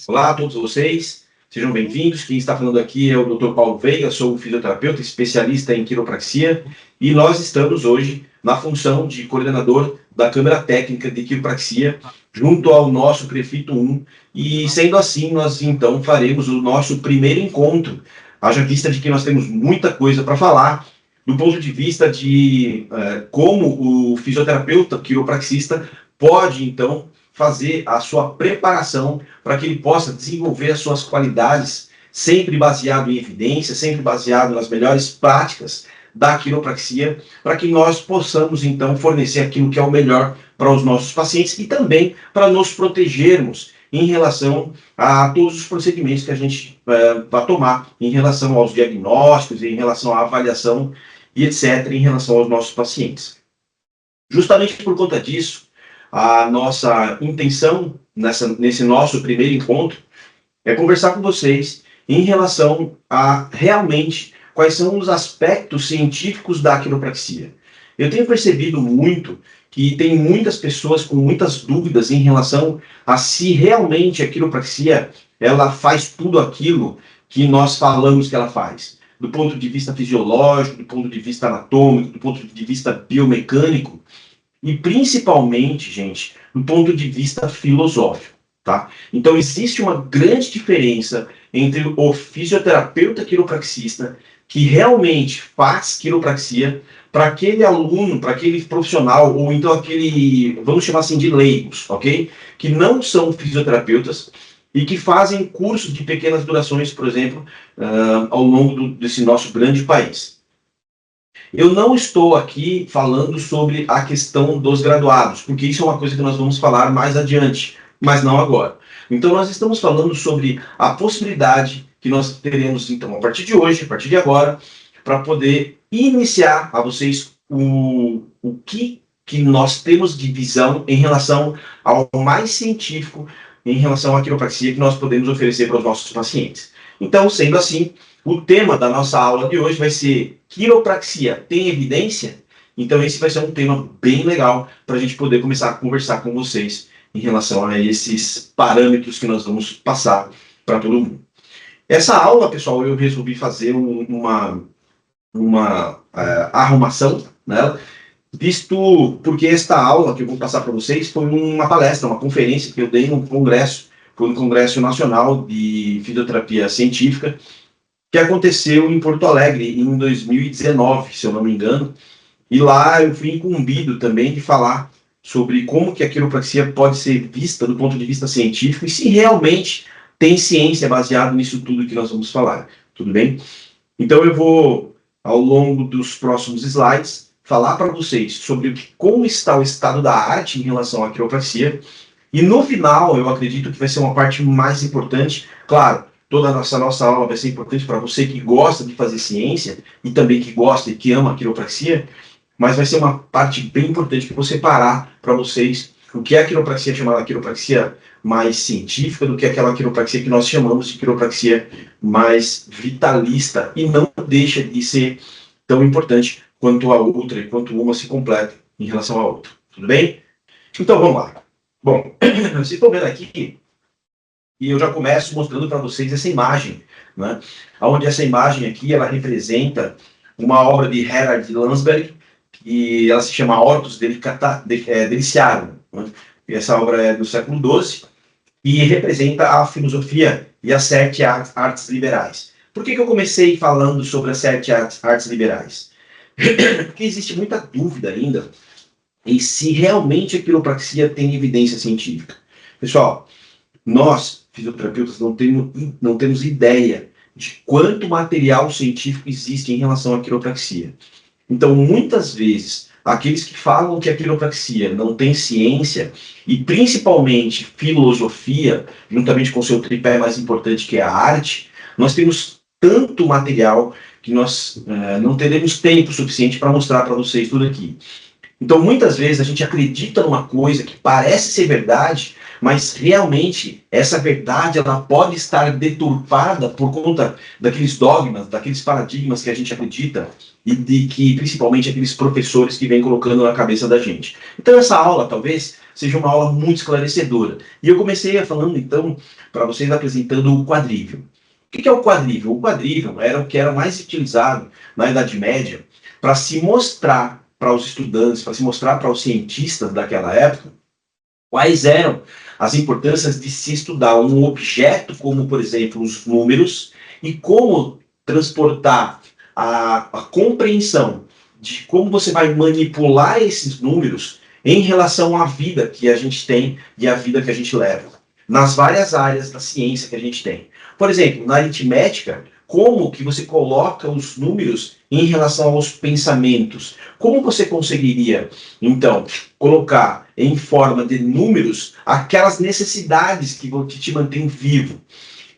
Olá a todos vocês, sejam bem-vindos. Quem está falando aqui é o Dr. Paulo Veiga, sou fisioterapeuta, especialista em quiropraxia, e nós estamos hoje na função de coordenador da Câmara Técnica de Quiropraxia, junto ao nosso Prefeito 1, e sendo assim, nós então faremos o nosso primeiro encontro, haja vista de que nós temos muita coisa para falar, do ponto de vista de como o fisioterapeuta quiropraxista pode, então, fazer a sua preparação para que ele possa desenvolver as suas qualidades, sempre baseado em evidência, sempre baseado nas melhores práticas da quiropraxia, para que nós possamos, então, fornecer aquilo que é o melhor para os nossos pacientes e também para nos protegermos em relação a todos os procedimentos que a gente vai tomar, em relação aos diagnósticos, em relação à avaliação e etc., em relação aos nossos pacientes. Justamente por conta disso, a nossa intenção nesse nosso primeiro encontro é conversar com vocês em relação a realmente quais são os aspectos científicos da quiropraxia. Eu tenho percebido muito que tem muitas pessoas com muitas dúvidas em relação a se realmente a quiropraxia ela faz tudo aquilo que nós falamos que ela faz. Do ponto de vista fisiológico, do ponto de vista anatômico, do ponto de vista biomecânico, e principalmente, gente, do ponto de vista filosófico, tá? Então, existe uma grande diferença entre o fisioterapeuta quiropraxista, que realmente faz quiropraxia, para aquele aluno, para aquele profissional, ou então aquele, vamos chamar assim, de leigos, ok? Que não são fisioterapeutas e que fazem cursos de pequenas durações, por exemplo, ao longo desse nosso grande país. Eu não estou aqui falando sobre a questão dos graduados, porque isso é uma coisa que nós vamos falar mais adiante, mas não agora. Então, nós estamos falando sobre a possibilidade que nós teremos, então, a partir de hoje, a partir de agora, para poder iniciar a vocês o que nós temos de visão em relação ao mais científico, em relação à quiropraxia que nós podemos oferecer para os nossos pacientes. Então, sendo assim, o tema da nossa aula de hoje vai ser quiropraxia tem evidência? Então esse vai ser um tema bem legal para a gente poder começar a conversar com vocês em relação a esses parâmetros que nós vamos passar para todo mundo. Essa aula, pessoal, eu resolvi fazer uma arrumação nela, visto porque esta aula que eu vou passar para vocês foi uma palestra, uma conferência que eu dei num congresso, foi no Congresso Nacional de Fisioterapia Científica, que aconteceu em Porto Alegre em 2019, se eu não me engano, e lá eu fui incumbido também de falar sobre como que a quiropraxia pode ser vista do ponto de vista científico e se realmente tem ciência baseada nisso tudo que nós vamos falar, tudo bem? Então eu vou, ao longo dos próximos slides, falar para vocês sobre como está o estado da arte em relação à quiropraxia, e no final eu acredito que vai ser uma parte mais importante, claro, toda a nossa aula vai ser importante para você que gosta de fazer ciência e também que gosta e que ama a quiropraxia, mas vai ser uma parte bem importante para você parar para vocês o que é a quiropraxia chamada quiropraxia mais científica do que aquela quiropraxia que nós chamamos de quiropraxia mais vitalista e não deixa de ser tão importante quanto a outra e quanto uma se completa em relação à outra. Tudo bem? Então vamos lá. Bom, vocês estão vendo aqui e eu já começo mostrando para vocês essa imagem, né? Onde essa imagem aqui, ela representa uma obra de Herard Landsberg, e ela se chama Hortus Deliciarum, né? E essa obra é do século XII, e representa a filosofia e as 7 artes liberais. Por que eu comecei falando sobre as 7 artes liberais? Porque existe muita dúvida ainda em se realmente a quiropraxia tem evidência científica. Pessoal, nós, fisioterapeutas, não temos ideia de quanto material científico existe em relação à quiropraxia. Então, muitas vezes, aqueles que falam que a quiropraxia não tem ciência, e principalmente filosofia, juntamente com o seu tripé mais importante, que é a arte, nós temos tanto material que nós não teremos tempo suficiente para mostrar para vocês tudo aqui. Então, muitas vezes, a gente acredita numa coisa que parece ser verdade, mas realmente essa verdade ela pode estar deturpada por conta daqueles dogmas, daqueles paradigmas que a gente acredita e de que, principalmente, aqueles professores que vêm colocando na cabeça da gente. Então essa aula, talvez, seja uma aula muito esclarecedora. E eu comecei falando, então, para vocês apresentando o quadrívio. O que é o quadrívio? O quadrívio era o que era mais utilizado na Idade Média para se mostrar para os estudantes, para se mostrar para os cientistas daquela época, quais eram as importâncias de se estudar um objeto, como, por exemplo, os números, e como transportar a compreensão de como você vai manipular esses números em relação à vida que a gente tem e à vida que a gente leva, nas várias áreas da ciência que a gente tem. Por exemplo, na aritmética, como que você coloca os números em relação aos pensamentos? Como você conseguiria, então, colocar em forma de números aquelas necessidades que te mantêm vivo?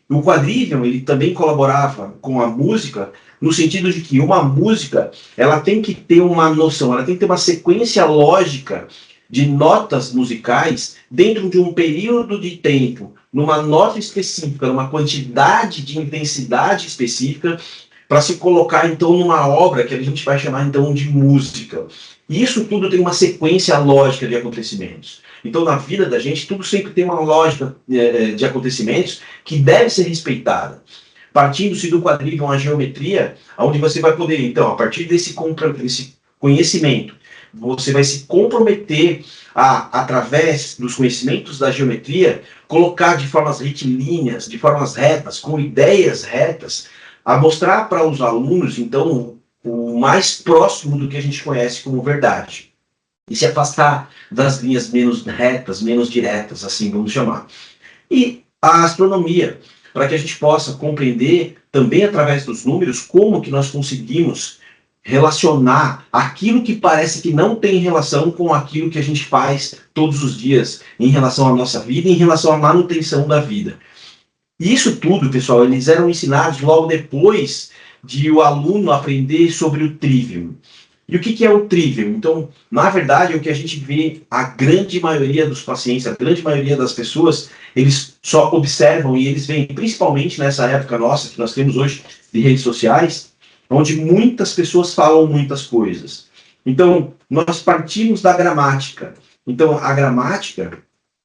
O quadrívio, ele também colaborava com a música, no sentido de que uma música, ela tem que ter uma noção, ela tem que ter uma sequência lógica de notas musicais dentro de um período de tempo, numa nota específica, numa quantidade de intensidade específica, para se colocar, então, numa obra que a gente vai chamar, então, de música. E isso tudo tem uma sequência lógica de acontecimentos. Então, na vida da gente, tudo sempre tem uma lógica de acontecimentos que deve ser respeitada. Partindo-se do quadrívio, uma geometria, onde você vai poder, então, a partir desse conhecimento, você vai se comprometer a, através dos conhecimentos da geometria, colocar de formas retilíneas, de formas retas, com ideias retas, a mostrar para os alunos, então, o mais próximo do que a gente conhece como verdade. E se afastar das linhas menos retas, menos diretas, assim vamos chamar. E a astronomia, para que a gente possa compreender, também através dos números, como que nós conseguimos relacionar aquilo que parece que não tem relação com aquilo que a gente faz todos os dias em relação à nossa vida e em relação à manutenção da vida. E isso tudo, pessoal, eles eram ensinados logo depois de o aluno aprender sobre o trivium. E o que é o trivium? Então, na verdade, o que a gente vê, a grande maioria dos pacientes, a grande maioria das pessoas, eles só observam e eles veem, principalmente nessa época nossa, que nós temos hoje, de redes sociais, onde muitas pessoas falam muitas coisas. Então, nós partimos da gramática. Então, a gramática,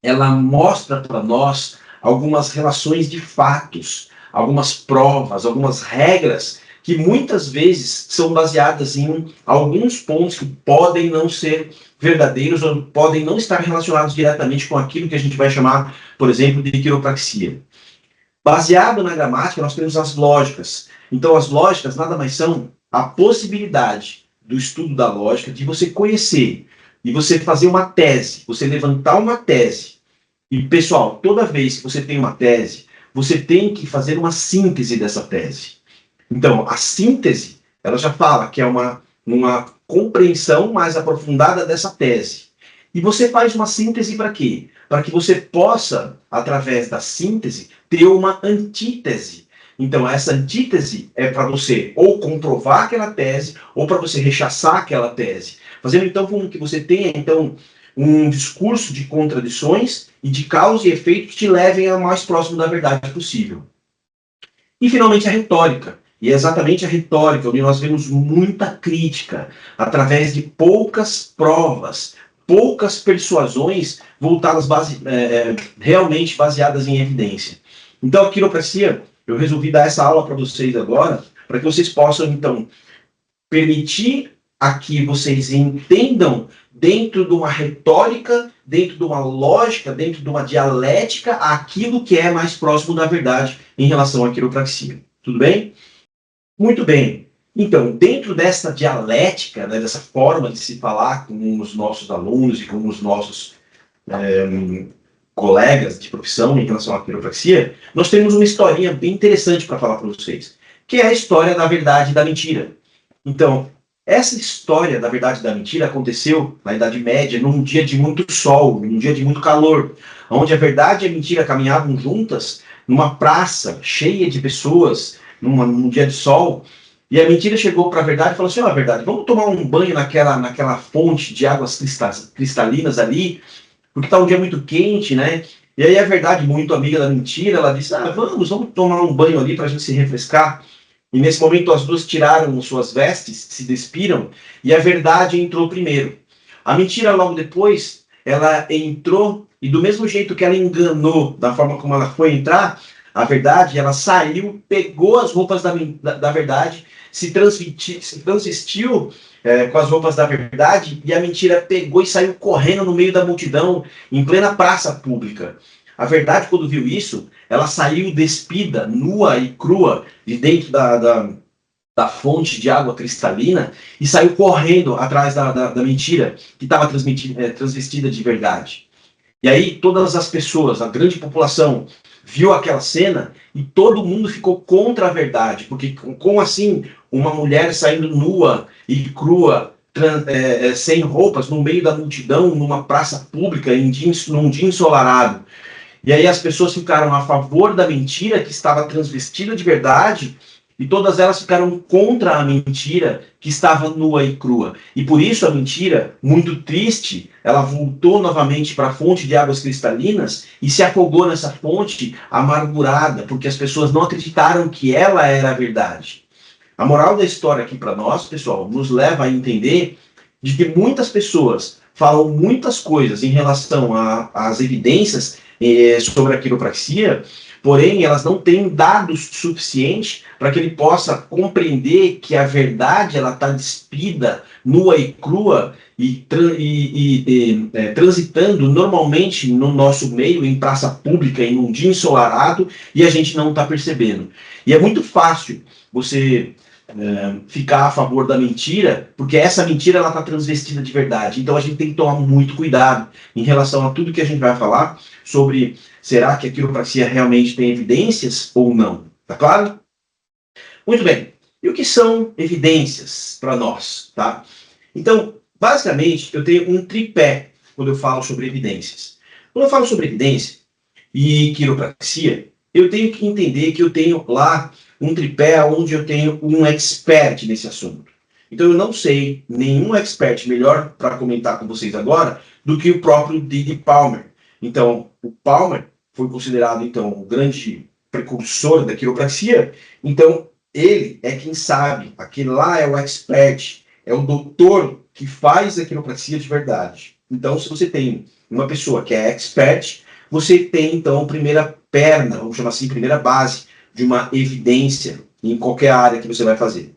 ela mostra para nós algumas relações de fatos, algumas provas, algumas regras que muitas vezes são baseadas em alguns pontos que podem não ser verdadeiros ou podem não estar relacionados diretamente com aquilo que a gente vai chamar, por exemplo, de quiropraxia. Baseado na gramática, nós temos as lógicas. Então, as lógicas nada mais são a possibilidade do estudo da lógica, de você conhecer e você fazer uma tese, você levantar uma tese. E, pessoal, toda vez que você tem uma tese, você tem que fazer uma síntese dessa tese. Então, a síntese, ela já fala que é uma compreensão mais aprofundada dessa tese. E você faz uma síntese para quê? Para que você possa, através da síntese, ter uma antítese. Então, essa antítese é para você ou comprovar aquela tese, ou para você rechaçar aquela tese. Fazendo, então, com que você tenha, então, um discurso de contradições e de causa e efeito que te levem ao mais próximo da verdade possível. E, finalmente, a retórica. E é exatamente a retórica, onde nós vemos muita crítica, através de poucas provas, poucas persuasões voltadas realmente baseadas em evidência. Então, a quiropraxia, eu resolvi dar essa aula para vocês agora, para que vocês possam, então, permitir a que vocês entendam dentro de uma retórica, dentro de uma lógica, dentro de uma dialética, aquilo que é mais próximo da verdade em relação à quiropraxia. Tudo bem? Muito bem. Então, dentro dessa dialética, né, dessa forma de se falar com os nossos alunos e com os nossos colegas de profissão em relação à quiropraxia, nós temos uma historinha bem interessante para falar para vocês, que é a história da verdade e da mentira. Então, essa história da verdade e da mentira aconteceu na Idade Média, num dia de muito sol, num dia de muito calor, onde a verdade e a mentira caminhavam juntas numa praça cheia de pessoas, num dia de sol, e a mentira chegou para a verdade e falou assim, verdade, vamos tomar um banho naquela fonte de águas cristalinas ali, porque está um dia muito quente, né? E aí a verdade, muito amiga da mentira, ela disse, vamos tomar um banho ali para a gente se refrescar. E nesse momento as duas tiraram suas vestes, se despiram, e a verdade entrou primeiro. A mentira, logo depois, ela entrou, e do mesmo jeito que ela enganou, da forma como ela foi entrar, a verdade, ela saiu, pegou as roupas da verdade, se transvestiu com as roupas da verdade, e a mentira pegou e saiu correndo no meio da multidão, em plena praça pública. A verdade, quando viu isso, ela saiu despida, nua e crua, de dentro da fonte de água cristalina, e saiu correndo atrás da mentira, que estava transvestida de verdade. E aí todas as pessoas, a grande população, viu aquela cena e todo mundo ficou contra a verdade, porque como assim uma mulher saindo nua e crua, sem roupas, no meio da multidão, numa praça pública, num dia ensolarado? E aí as pessoas ficaram a favor da mentira, que estava transvestida de verdade, e todas elas ficaram contra a mentira, que estava nua e crua. E por isso a mentira, muito triste, ela voltou novamente para a fonte de águas cristalinas e se afogou nessa fonte amargurada, porque as pessoas não acreditaram que ela era a verdade. A moral da história aqui para nós, pessoal, nos leva a entender de que muitas pessoas falam muitas coisas em relação às evidências sobre a quiropraxia, porém elas não têm dados suficientes para que ele possa compreender que a verdade ela está despida, nua e crua e transitando normalmente no nosso meio, em praça pública, em um dia ensolarado, e a gente não está percebendo. E é muito fácil você ficar a favor da mentira, porque essa mentira ela está transvestida de verdade. Então a gente tem que tomar muito cuidado em relação a tudo que a gente vai falar sobre será que a quiropraxia realmente tem evidências ou não. Tá claro? Muito bem. E o que são evidências para nós? Tá? Então, basicamente, eu tenho um tripé quando eu falo sobre evidências. Quando eu falo sobre evidência e quiropraxia, eu tenho que entender que eu tenho lá um tripé onde eu tenho um expert nesse assunto. Então eu não sei nenhum expert melhor para comentar com vocês agora do que o próprio Didi Palmer. Então, o Palmer foi considerado então o grande precursor da quiropraxia. Então, ele é quem sabe, aquele lá é o expert, é o doutor que faz a quiropraxia de verdade. Então, se você tem uma pessoa que é expert, você tem então a primeira perna, vamos chamar assim, primeira base de uma evidência em qualquer área que você vai fazer.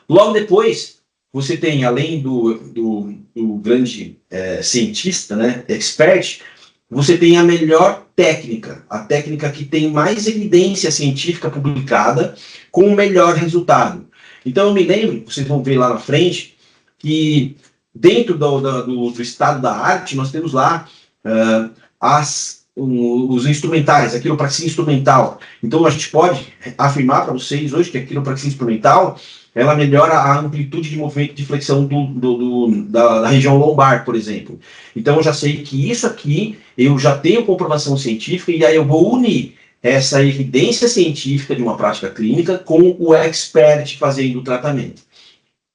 Logo depois, você tem, além do grande cientista, né, expert, você tem a melhor técnica, a técnica que tem mais evidência científica publicada com o melhor resultado. Então eu me lembro, vocês vão ver lá na frente, que dentro do estado da arte nós temos lá os instrumentais, a quiropraxia instrumental. Então a gente pode afirmar para vocês hoje que a quiropraxia instrumental ela melhora a amplitude de movimento de flexão da região lombar, por exemplo. Então eu já sei que isso aqui eu já tenho comprovação científica e aí eu vou unir essa evidência científica de uma prática clínica com o expert fazendo o tratamento.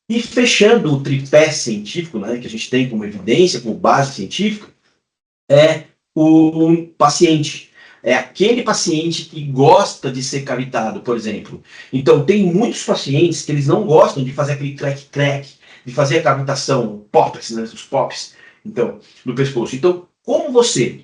E fechando o tripé científico, né, que a gente tem como evidência, como base científica, é o paciente. É aquele paciente que gosta de ser cavitado, por exemplo. Então, tem muitos pacientes que eles não gostam de fazer aquele crack-crack, de fazer a cavitação, pops, né, os pops, então, no pescoço. Então, como você,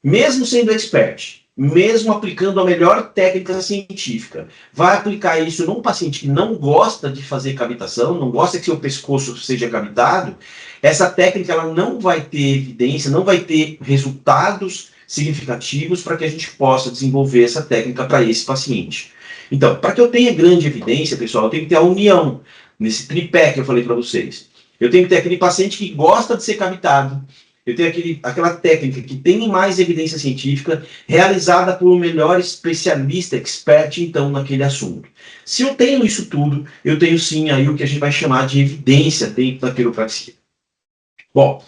mesmo sendo expert, mesmo aplicando a melhor técnica científica, vai aplicar isso num paciente que não gosta de fazer cavitação, não gosta que seu pescoço seja cavitado, essa técnica ela não vai ter evidência, não vai ter resultados significativos para que a gente possa desenvolver essa técnica para esse paciente. Então, para que eu tenha grande evidência, pessoal, eu tenho que ter a união nesse tripé que eu falei para vocês. Eu tenho que ter aquele paciente que gosta de ser cavitado, eu tenho aquela técnica que tem mais evidência científica, realizada por um melhor especialista, expert, então, naquele assunto. Se eu tenho isso tudo, eu tenho sim aí o que a gente vai chamar de evidência dentro da quiropraxia. Bom,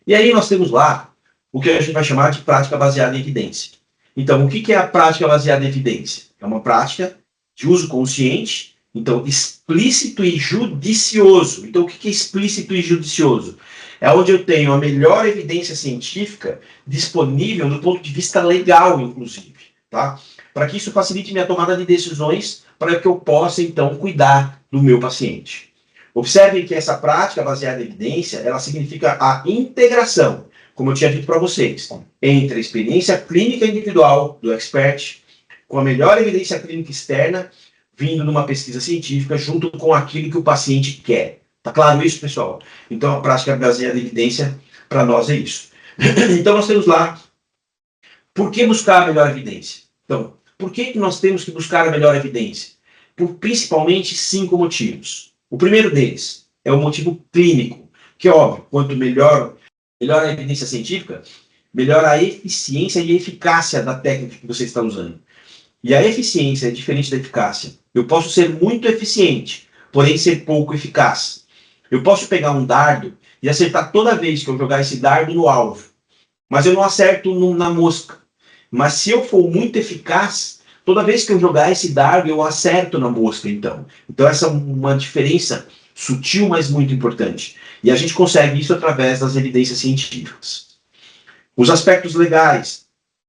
e aí nós temos lá o que a gente vai chamar de prática baseada em evidência. Então, o que é a prática baseada em evidência? É uma prática de uso consciente, então explícito e judicioso. Então, o que é explícito e judicioso? é onde eu tenho a melhor evidência científica disponível do ponto de vista legal, inclusive, tá? Para que isso facilite minha tomada de decisões, para que eu possa, então, cuidar do meu paciente. Observem que essa prática baseada em evidência, ela significa a integração, como eu tinha dito para vocês, entre a experiência clínica individual do expert, com a melhor evidência clínica externa, vindo de uma pesquisa científica, junto com aquilo que o paciente quer. Tá claro isso, pessoal? Então, a prática baseada em evidência, para nós, é isso. Então, nós temos lá, por que buscar a melhor evidência? Então, por que nós temos que buscar a melhor evidência? Por principalmente 5 motivos. O primeiro deles é o motivo clínico, que é óbvio, quanto melhor a evidência científica, melhor a eficiência e eficácia da técnica que você está usando. E a eficiência é diferente da eficácia. Eu posso ser muito eficiente, porém ser pouco eficaz. Eu posso pegar um dardo e acertar toda vez que eu jogar esse dardo no alvo, mas eu não acerto na mosca. Mas se eu for muito eficaz, toda vez que eu jogar esse dardo, eu acerto na mosca, então. Então essa é uma diferença sutil, mas muito importante. E a gente consegue isso através das evidências científicas. Os aspectos legais,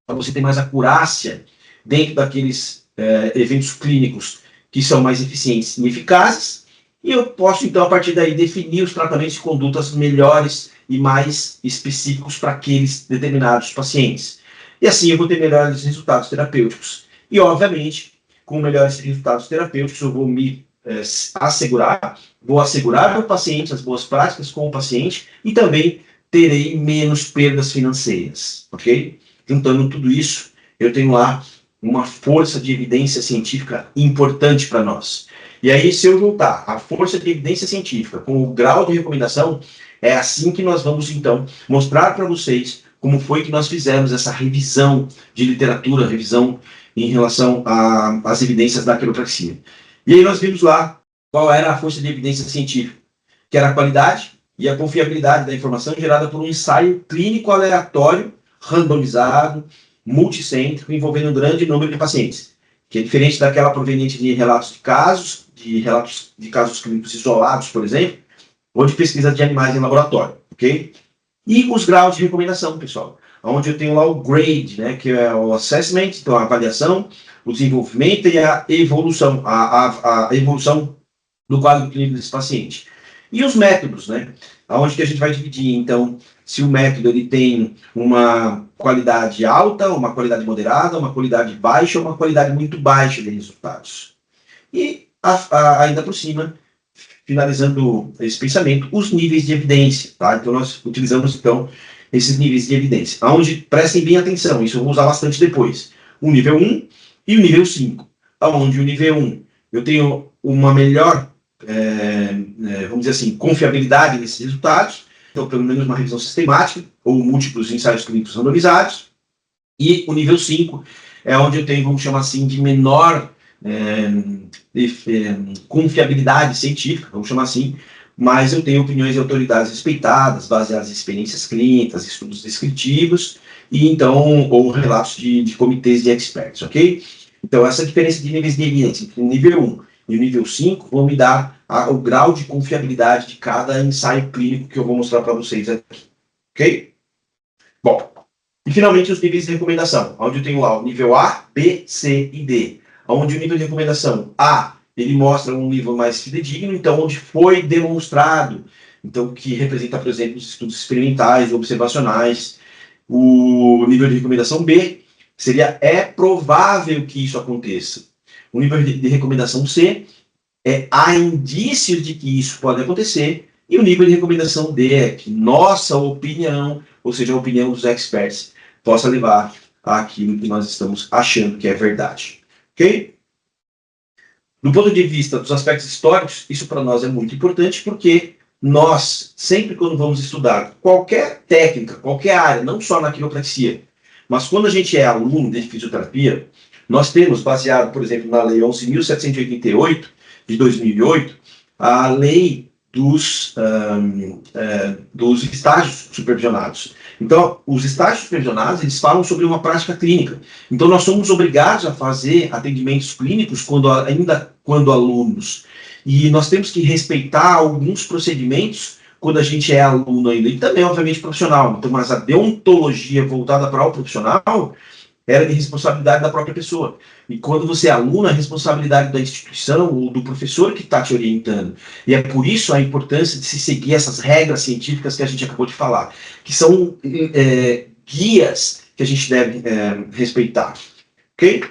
para você ter mais acurácia dentro daqueles eventos clínicos que são mais eficientes e eficazes, e eu posso, então, a partir daí, definir os tratamentos e condutas melhores e mais específicos para aqueles determinados pacientes. E assim eu vou ter melhores resultados terapêuticos. E, obviamente, com melhores resultados terapêuticos, eu vou me vou assegurar ao paciente as boas práticas com o paciente e também terei menos perdas financeiras, ok? Juntando tudo isso, eu tenho lá uma força de evidência científica importante para nós. E aí, se eu juntar a força de evidência científica com o grau de recomendação, é assim que nós vamos, então, mostrar para vocês como foi que nós fizemos essa revisão de literatura, revisão em relação às evidências da quiropraxia. E aí nós vimos lá qual era a força de evidência científica, que era a qualidade e a confiabilidade da informação gerada por um ensaio clínico aleatório, randomizado, multicêntrico, envolvendo um grande número de pacientes, que é diferente daquela proveniente de relatos de casos clínicos isolados, por exemplo, ou de pesquisa de animais em laboratório, ok? E os graus de recomendação, pessoal, onde eu tenho lá o grade, né, que é o assessment, então a avaliação, o desenvolvimento e a evolução, a evolução do quadro clínico desse paciente. E os métodos, né, onde que a gente vai dividir, então, se o método ele tem uma qualidade alta, uma qualidade moderada, uma qualidade baixa ou uma qualidade muito baixa de resultados. E, ainda por cima, finalizando esse pensamento, os níveis de evidência, tá? Então, nós utilizamos, então, esses níveis de evidência, onde prestem bem atenção, isso eu vou usar bastante depois. O nível 1 e o nível 5, onde o nível 1 eu tenho uma melhor, vamos dizer assim, confiabilidade nesses resultados, então, pelo menos uma revisão sistemática, ou múltiplos ensaios clínicos randomizados, e o nível 5 é onde eu tenho, vamos chamar assim, de menor confiabilidade científica, vamos chamar assim, mas eu tenho opiniões de autoridades respeitadas, baseadas em experiências clínicas, estudos descritivos, e então, ou relatos de comitês de experts, ok? Então, essa diferença de níveis de evidência entre o nível 1 e o nível 5 vão me dar o grau de confiabilidade de cada ensaio clínico que eu vou mostrar para vocês aqui, ok? Bom, e finalmente os níveis de recomendação, onde eu tenho lá o nível A, B, C e D, onde o nível de recomendação A, ele mostra um nível mais fidedigno, então onde foi demonstrado, então que representa, por exemplo, os estudos experimentais, observacionais. O nível de recomendação B seria é provável que isso aconteça. O nível de recomendação C há indícios de que isso pode acontecer, e o nível de recomendação D é que nossa opinião, ou seja, a opinião dos experts, possa levar àquilo que nós estamos achando que é verdade. Ok? Do ponto de vista dos aspectos históricos, isso para nós é muito importante, porque nós, sempre quando vamos estudar qualquer técnica, qualquer área, não só na quiropraxia, mas quando a gente é aluno de fisioterapia, nós temos, baseado, por exemplo, na Lei 11.788, de 2008, a lei dos estágios supervisionados. Então, os estágios supervisionados, eles falam sobre uma prática clínica. Então, nós somos obrigados a fazer atendimentos clínicos ainda quando alunos. E nós temos que respeitar alguns procedimentos quando a gente é aluno ainda, e também, obviamente, profissional. Então, mas a deontologia voltada para o profissional era de responsabilidade da própria pessoa. E quando você é aluno, a responsabilidade da instituição ou do professor que está te orientando. E é por isso a importância de se seguir essas regras científicas que a gente acabou de falar, que são guias que a gente deve respeitar. Ok?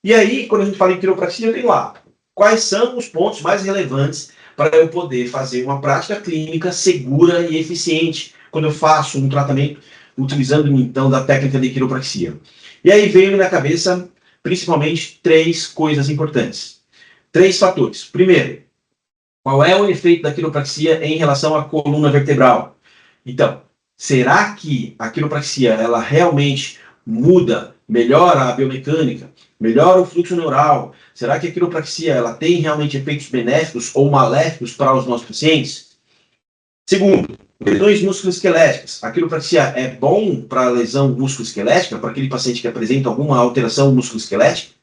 E aí, quando a gente fala em quiropraxia, eu tenho lá quais são os pontos mais relevantes para eu poder fazer uma prática clínica segura e eficiente quando eu faço um tratamento utilizando, então, da técnica de quiropraxia. E aí veio na minha cabeça, principalmente, 3 coisas importantes. 3 fatores. Primeiro, qual é o efeito da quiropraxia em relação à coluna vertebral? Então, será que a quiropraxia ela realmente muda, melhora a biomecânica, melhora o fluxo neural? Será que a quiropraxia ela tem realmente efeitos benéficos ou maléficos para os nossos pacientes? Segundo, lesões musculoesqueléticas. A quiropraxia é bom para a lesão musculoesquelética, para aquele paciente que apresenta alguma alteração musculoesquelética?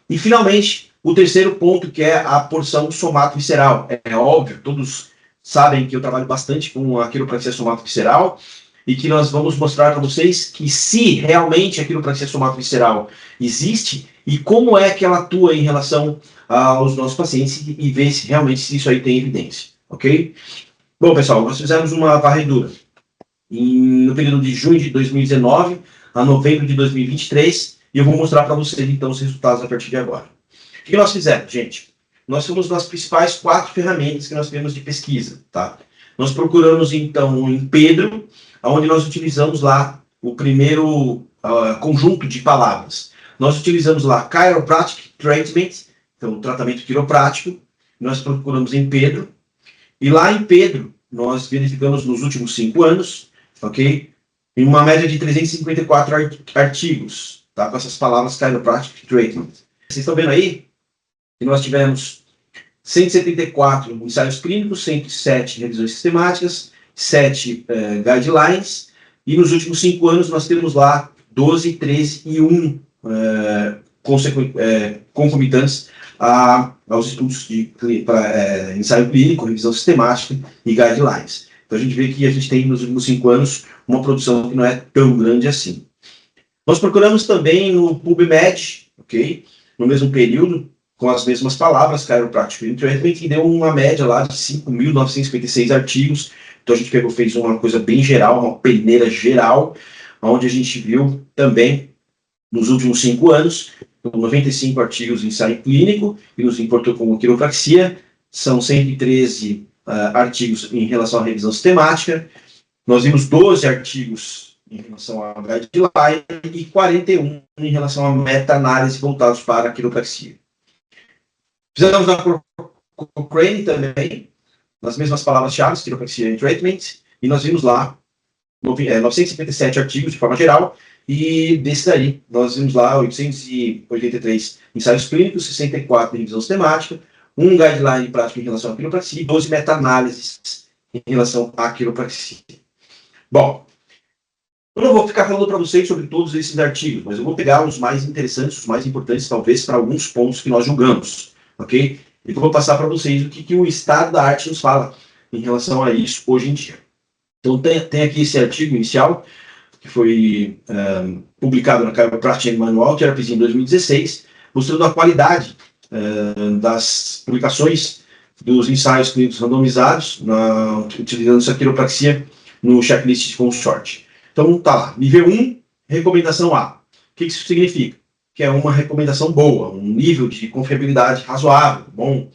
E, finalmente, o terceiro ponto, que é a porção somato-visceral. É óbvio, todos sabem que eu trabalho bastante com a quiropraxia somato-visceral e que nós vamos mostrar para vocês que se realmente a quiropraxia somato-visceral existe e como é que ela atua em relação aos nossos pacientes e ver se realmente se isso aí tem evidência, ok? Bom, pessoal, nós fizemos uma varredura no período de junho de 2019 a novembro de 2023 e eu vou mostrar para vocês, então, os resultados a partir de agora. O que nós fizemos, gente? Nós fomos nas principais 4 ferramentas que nós temos de pesquisa, tá? Nós procuramos, então, em Pedro, onde nós utilizamos lá o primeiro conjunto de palavras. Nós utilizamos lá Chiropractic Treatment, então, tratamento quiroprático. Nós procuramos em Pedro. E lá em Pedro, nós verificamos nos últimos 5 anos, ok? Em uma média de 354 artigos, tá? Com essas palavras Chiropractic Treatment. Vocês estão vendo aí que nós tivemos 174 ensaios clínicos, 107 revisões sistemáticas, 7 guidelines, e nos últimos 5 anos nós temos lá 12, 13 e 1 concomitantes aos estudos de ensaio clínico, revisão sistemática e guidelines. Então a gente vê que a gente tem nos últimos 5 anos uma produção que não é tão grande assim. Nós procuramos também no PubMed, ok? No mesmo período, com as mesmas palavras, Chiropractic Treatment, e deu uma média lá de 5.956 artigos. Então a gente fez uma coisa bem geral, uma peneira geral, onde a gente viu também, nos últimos 5 anos, 95 artigos em ensaio clínico, e nos importou como quiropraxia, são 113 artigos em relação à revisão sistemática, nós vimos 12 artigos em relação à guideline e 41 em relação à meta-análise voltados para a quiropraxia. Fizemos na Cochrane também, nas mesmas palavras-chave, quiropraxia e treatment, e nós vimos lá 957 artigos de forma geral, e desses aí, nós vimos lá 883 ensaios clínicos, 64 em revisão sistemática, um guideline prático em relação à quiropraxia e 12 meta-análises em relação à quiropraxia. Bom, eu não vou ficar falando para vocês sobre todos esses artigos, mas eu vou pegar os mais interessantes, os mais importantes, talvez, para alguns pontos que nós julgamos, ok? E vou passar para vocês o que o estado da arte nos fala em relação a isso hoje em dia. Então, tem aqui esse artigo inicial, que foi publicado na Chiropractic Manual Therapies em 2016, mostrando a qualidade das publicações dos ensaios clínicos randomizados, utilizando essa quiropraxia no checklist de consorte. Então, tá lá, nível 1, recomendação A. O que isso significa? Que é uma recomendação boa, um nível de confiabilidade razoável, bom.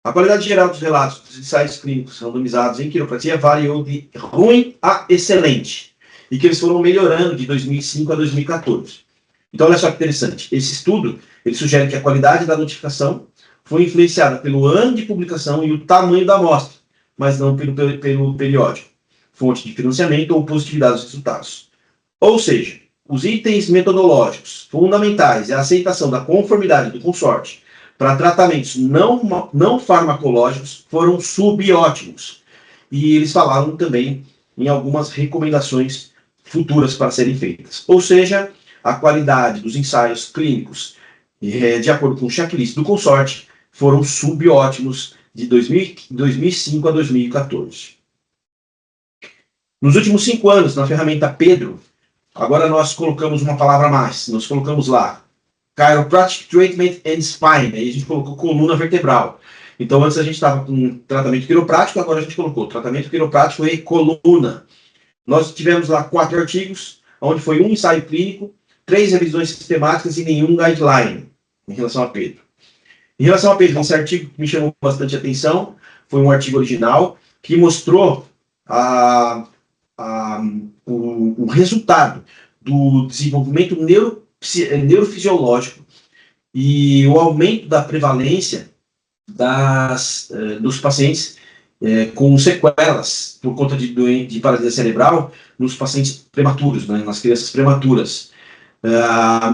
A qualidade geral dos relatos dos ensaios clínicos randomizados em quiropraxia variou de ruim a excelente, e que eles foram melhorando de 2005 a 2014. Então, olha só que interessante. Esse estudo, ele sugere que a qualidade da notificação foi influenciada pelo ano de publicação e o tamanho da amostra, mas não pelo periódico, fonte de financiamento ou positividade dos resultados. Ou seja, os itens metodológicos fundamentais e a aceitação da conformidade do consorte para tratamentos não farmacológicos foram subótimos. E eles falaram também em algumas recomendações futuras para serem feitas. Ou seja, a qualidade dos ensaios clínicos, de acordo com o checklist do consorte, foram subótimos de 2005 a 2014. Nos últimos 5 anos, na ferramenta Pedro, agora nós colocamos uma palavra a mais. Nós colocamos lá Chiropractic Treatment and Spine. Aí a gente colocou coluna vertebral. Então, antes a gente estava com tratamento quiroprático, agora a gente colocou tratamento quiroprático e coluna. Nós tivemos lá 4 artigos, onde foi um ensaio clínico, 3 revisões sistemáticas e nenhum guideline em relação a Pedro. Em relação a Pedro, esse artigo que me chamou bastante atenção foi um artigo original que mostrou o resultado do desenvolvimento neurofisiológico e o aumento da prevalência dos pacientes com sequelas por conta de paralisia cerebral nos pacientes prematuros, né, nas crianças prematuras,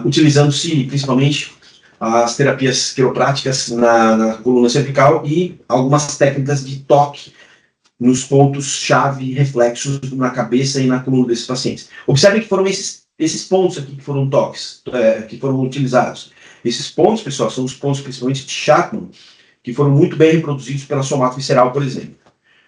utilizando-se principalmente as terapias quiropráticas na coluna cervical e algumas técnicas de toque nos pontos-chave reflexos na cabeça e na coluna desses pacientes. Observem que foram esses pontos aqui que foram toques, que foram utilizados. Esses pontos, pessoal, são os pontos principalmente de Chapman, que foram muito bem reproduzidos pela somato visceral, por exemplo.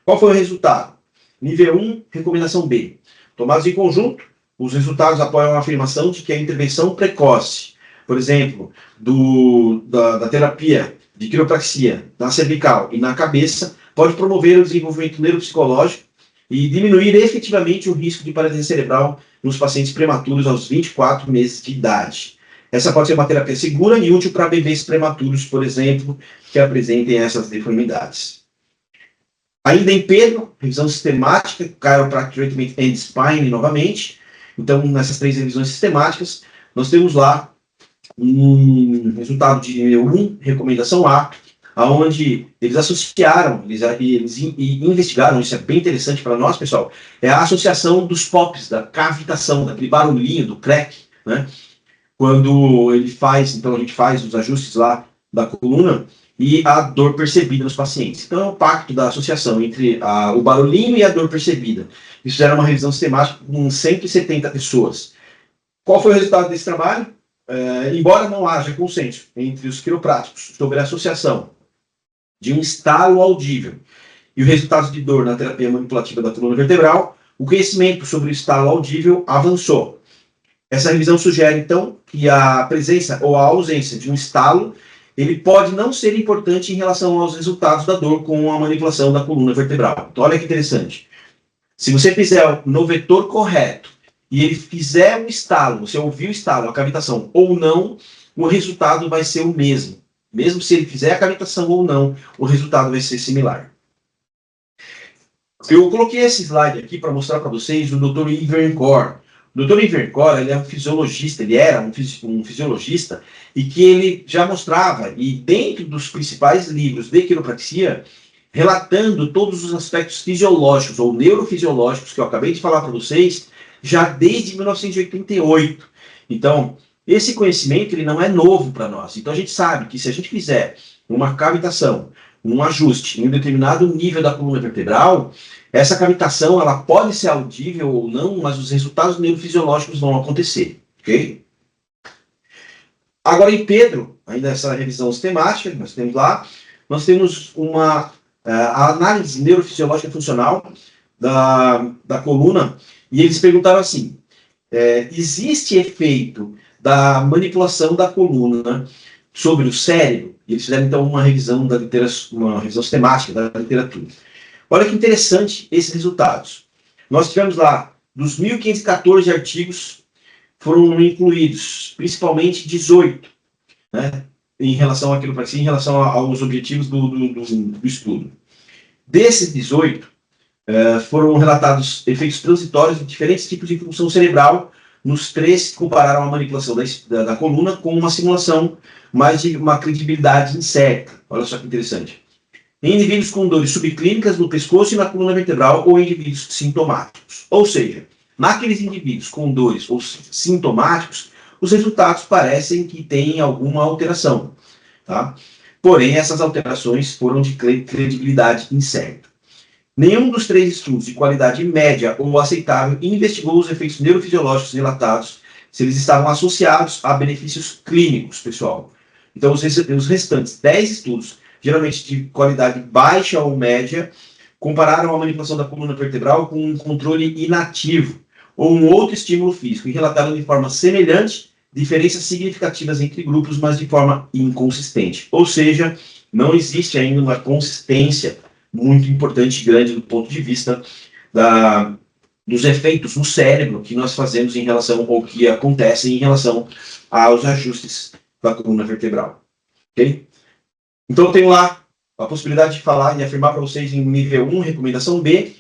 Qual foi o resultado? Nível 1, recomendação B. Tomados em conjunto, os resultados apoiam a afirmação de que a intervenção precoce, por exemplo, da terapia de quiropraxia na cervical e na cabeça, pode promover o desenvolvimento neuropsicológico e diminuir efetivamente o risco de paralisia cerebral nos pacientes prematuros aos 24 meses de idade. Essa pode ser uma terapia segura e útil para bebês prematuros, por exemplo, que apresentem essas deformidades. Ainda em Pedro, revisão sistemática, Chiropractic Treatment and Spine, novamente. Então, nessas 3 revisões sistemáticas, nós temos lá um resultado de nível 1, recomendação A, onde eles associaram, eles investigaram, isso é bem interessante para nós, pessoal, é a associação dos POPs, da cavitação, daquele barulhinho, do crack, né? Quando ele faz, então a gente faz os ajustes lá da coluna e a dor percebida nos pacientes. Então é um pacto da associação entre o barulhinho e a dor percebida. Eles fizeram uma revisão sistemática com 170 pessoas. Qual foi o resultado desse trabalho? Embora não haja consenso entre os quiropráticos sobre a associação de um estalo audível e o resultado de dor na terapia manipulativa da coluna vertebral, o conhecimento sobre o estalo audível avançou. Essa revisão sugere, então, que a presença ou a ausência de um estalo ele pode não ser importante em relação aos resultados da dor com a manipulação da coluna vertebral. Então, olha que interessante. Se você fizer no vetor correto e ele fizer um estalo, você ouvir o estalo, a cavitação ou não, o resultado vai ser o mesmo. Mesmo se ele fizer a cavitação ou não, o resultado vai ser similar. Eu coloquei esse slide aqui para mostrar para vocês o Dr. Iver Encore. O Dr. Iver Encore, ele é um fisiologista, ele era um fisiologista, e que ele já mostrava, e dentro dos principais livros de quiropraxia, relatando todos os aspectos fisiológicos ou neurofisiológicos que eu acabei de falar para vocês, já desde 1988. Então, esse conhecimento ele não é novo para nós. Então, a gente sabe que se a gente fizer uma cavitação, um ajuste em um determinado nível da coluna vertebral, essa cavitação ela pode ser audível ou não, mas os resultados neurofisiológicos vão acontecer, ok? Agora, em Pedro, ainda essa revisão sistemática que nós temos lá, nós temos a análise neurofisiológica funcional da coluna, e eles perguntaram assim, existe efeito da manipulação da coluna sobre o cérebro? E eles fizeram, então, uma revisão sistemática da literatura. Olha que interessante esses resultados. Nós tivemos lá, dos 1.514 artigos, foram incluídos, principalmente 18, né, em relação àquilo para si, em relação aos objetivos do estudo. Desses 18, foram relatados efeitos transitórios de diferentes tipos de função cerebral nos 3 que compararam a manipulação da coluna com uma simulação mais de uma credibilidade incerta. Olha só que interessante. Em indivíduos com dores subclínicas no pescoço e na coluna vertebral ou indivíduos sintomáticos. Ou seja, naqueles indivíduos com dores ou sintomáticos, os resultados parecem que têm alguma alteração. Tá? Porém, essas alterações foram de credibilidade incerta. Nenhum dos 3 estudos de qualidade média ou aceitável investigou os efeitos neurofisiológicos relatados, se eles estavam associados a benefícios clínicos, pessoal. Então, os restantes 10 estudos, geralmente de qualidade baixa ou média, compararam a manipulação da coluna vertebral com um controle inativo ou um outro estímulo físico e relataram de forma semelhante diferenças significativas entre grupos, mas de forma inconsistente. Ou seja, não existe ainda uma consistência muito importante e grande do ponto de vista dos efeitos no cérebro que nós fazemos em relação ao que acontece em relação aos ajustes da coluna vertebral. Ok? Então, eu tenho lá a possibilidade de falar e afirmar para vocês em nível 1, recomendação B,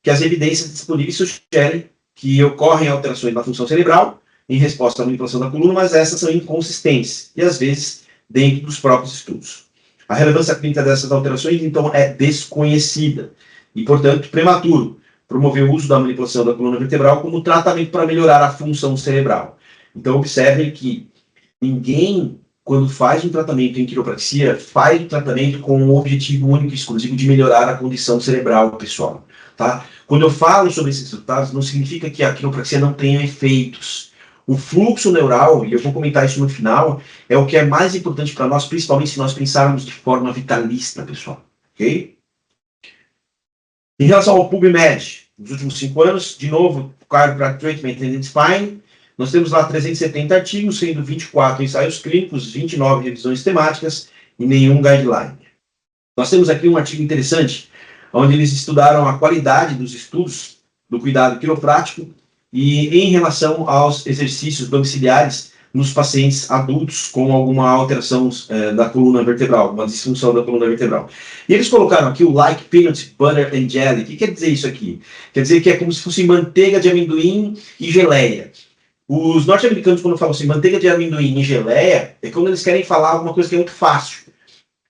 que as evidências disponíveis sugerem que ocorrem alterações na função cerebral em resposta à manipulação da coluna, mas essas são inconsistentes e, às vezes, dentro dos próprios estudos. A relevância clínica dessas alterações, então, é desconhecida e, portanto, prematuro promover o uso da manipulação da coluna vertebral como tratamento para melhorar a função cerebral. Então, observem que ninguém, quando faz um tratamento em quiropraxia, faz o tratamento com o objetivo único e exclusivo de melhorar a condição cerebral, pessoal. Tá? Quando eu falo sobre esses resultados, não significa que a quiropraxia não tenha efeitos. O fluxo neural, e eu vou comentar isso no final, é o que é mais importante para nós, principalmente se nós pensarmos de forma vitalista, pessoal. Ok? Em relação ao PubMed, nos últimos 5 anos, de novo, Chiropractic Treatment and Spine, nós temos lá 370 artigos, sendo 24 ensaios clínicos, 29 revisões temáticas e nenhum guideline. Nós temos aqui um artigo interessante, onde eles estudaram a qualidade dos estudos do cuidado quiroprático e em relação aos exercícios domiciliares nos pacientes adultos com alguma alteração da coluna vertebral, uma disfunção da coluna vertebral. E eles colocaram aqui o like peanut butter and jelly. O que quer dizer isso aqui? Quer dizer que é como se fosse manteiga de amendoim e geleia. Os norte-americanos, quando falam assim, manteiga de amendoim e geleia, é quando eles querem falar alguma coisa que é muito fácil.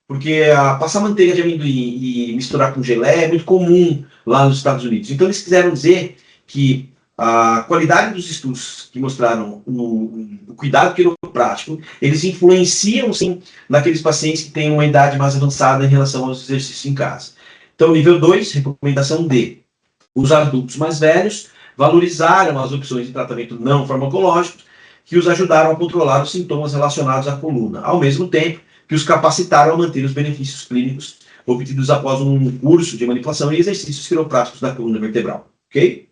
Porque passar manteiga de amendoim e misturar com geleia é muito comum lá nos Estados Unidos. Então eles quiseram dizer que a qualidade dos estudos que mostraram o cuidado quiroprático, eles influenciam, sim, naqueles pacientes que têm uma idade mais avançada em relação aos exercícios em casa. Então, nível 2, recomendação D. Os adultos mais velhos valorizaram as opções de tratamento não farmacológico que os ajudaram a controlar os sintomas relacionados à coluna, ao mesmo tempo que os capacitaram a manter os benefícios clínicos obtidos após um curso de manipulação e exercícios quiropráticos da coluna vertebral. Ok?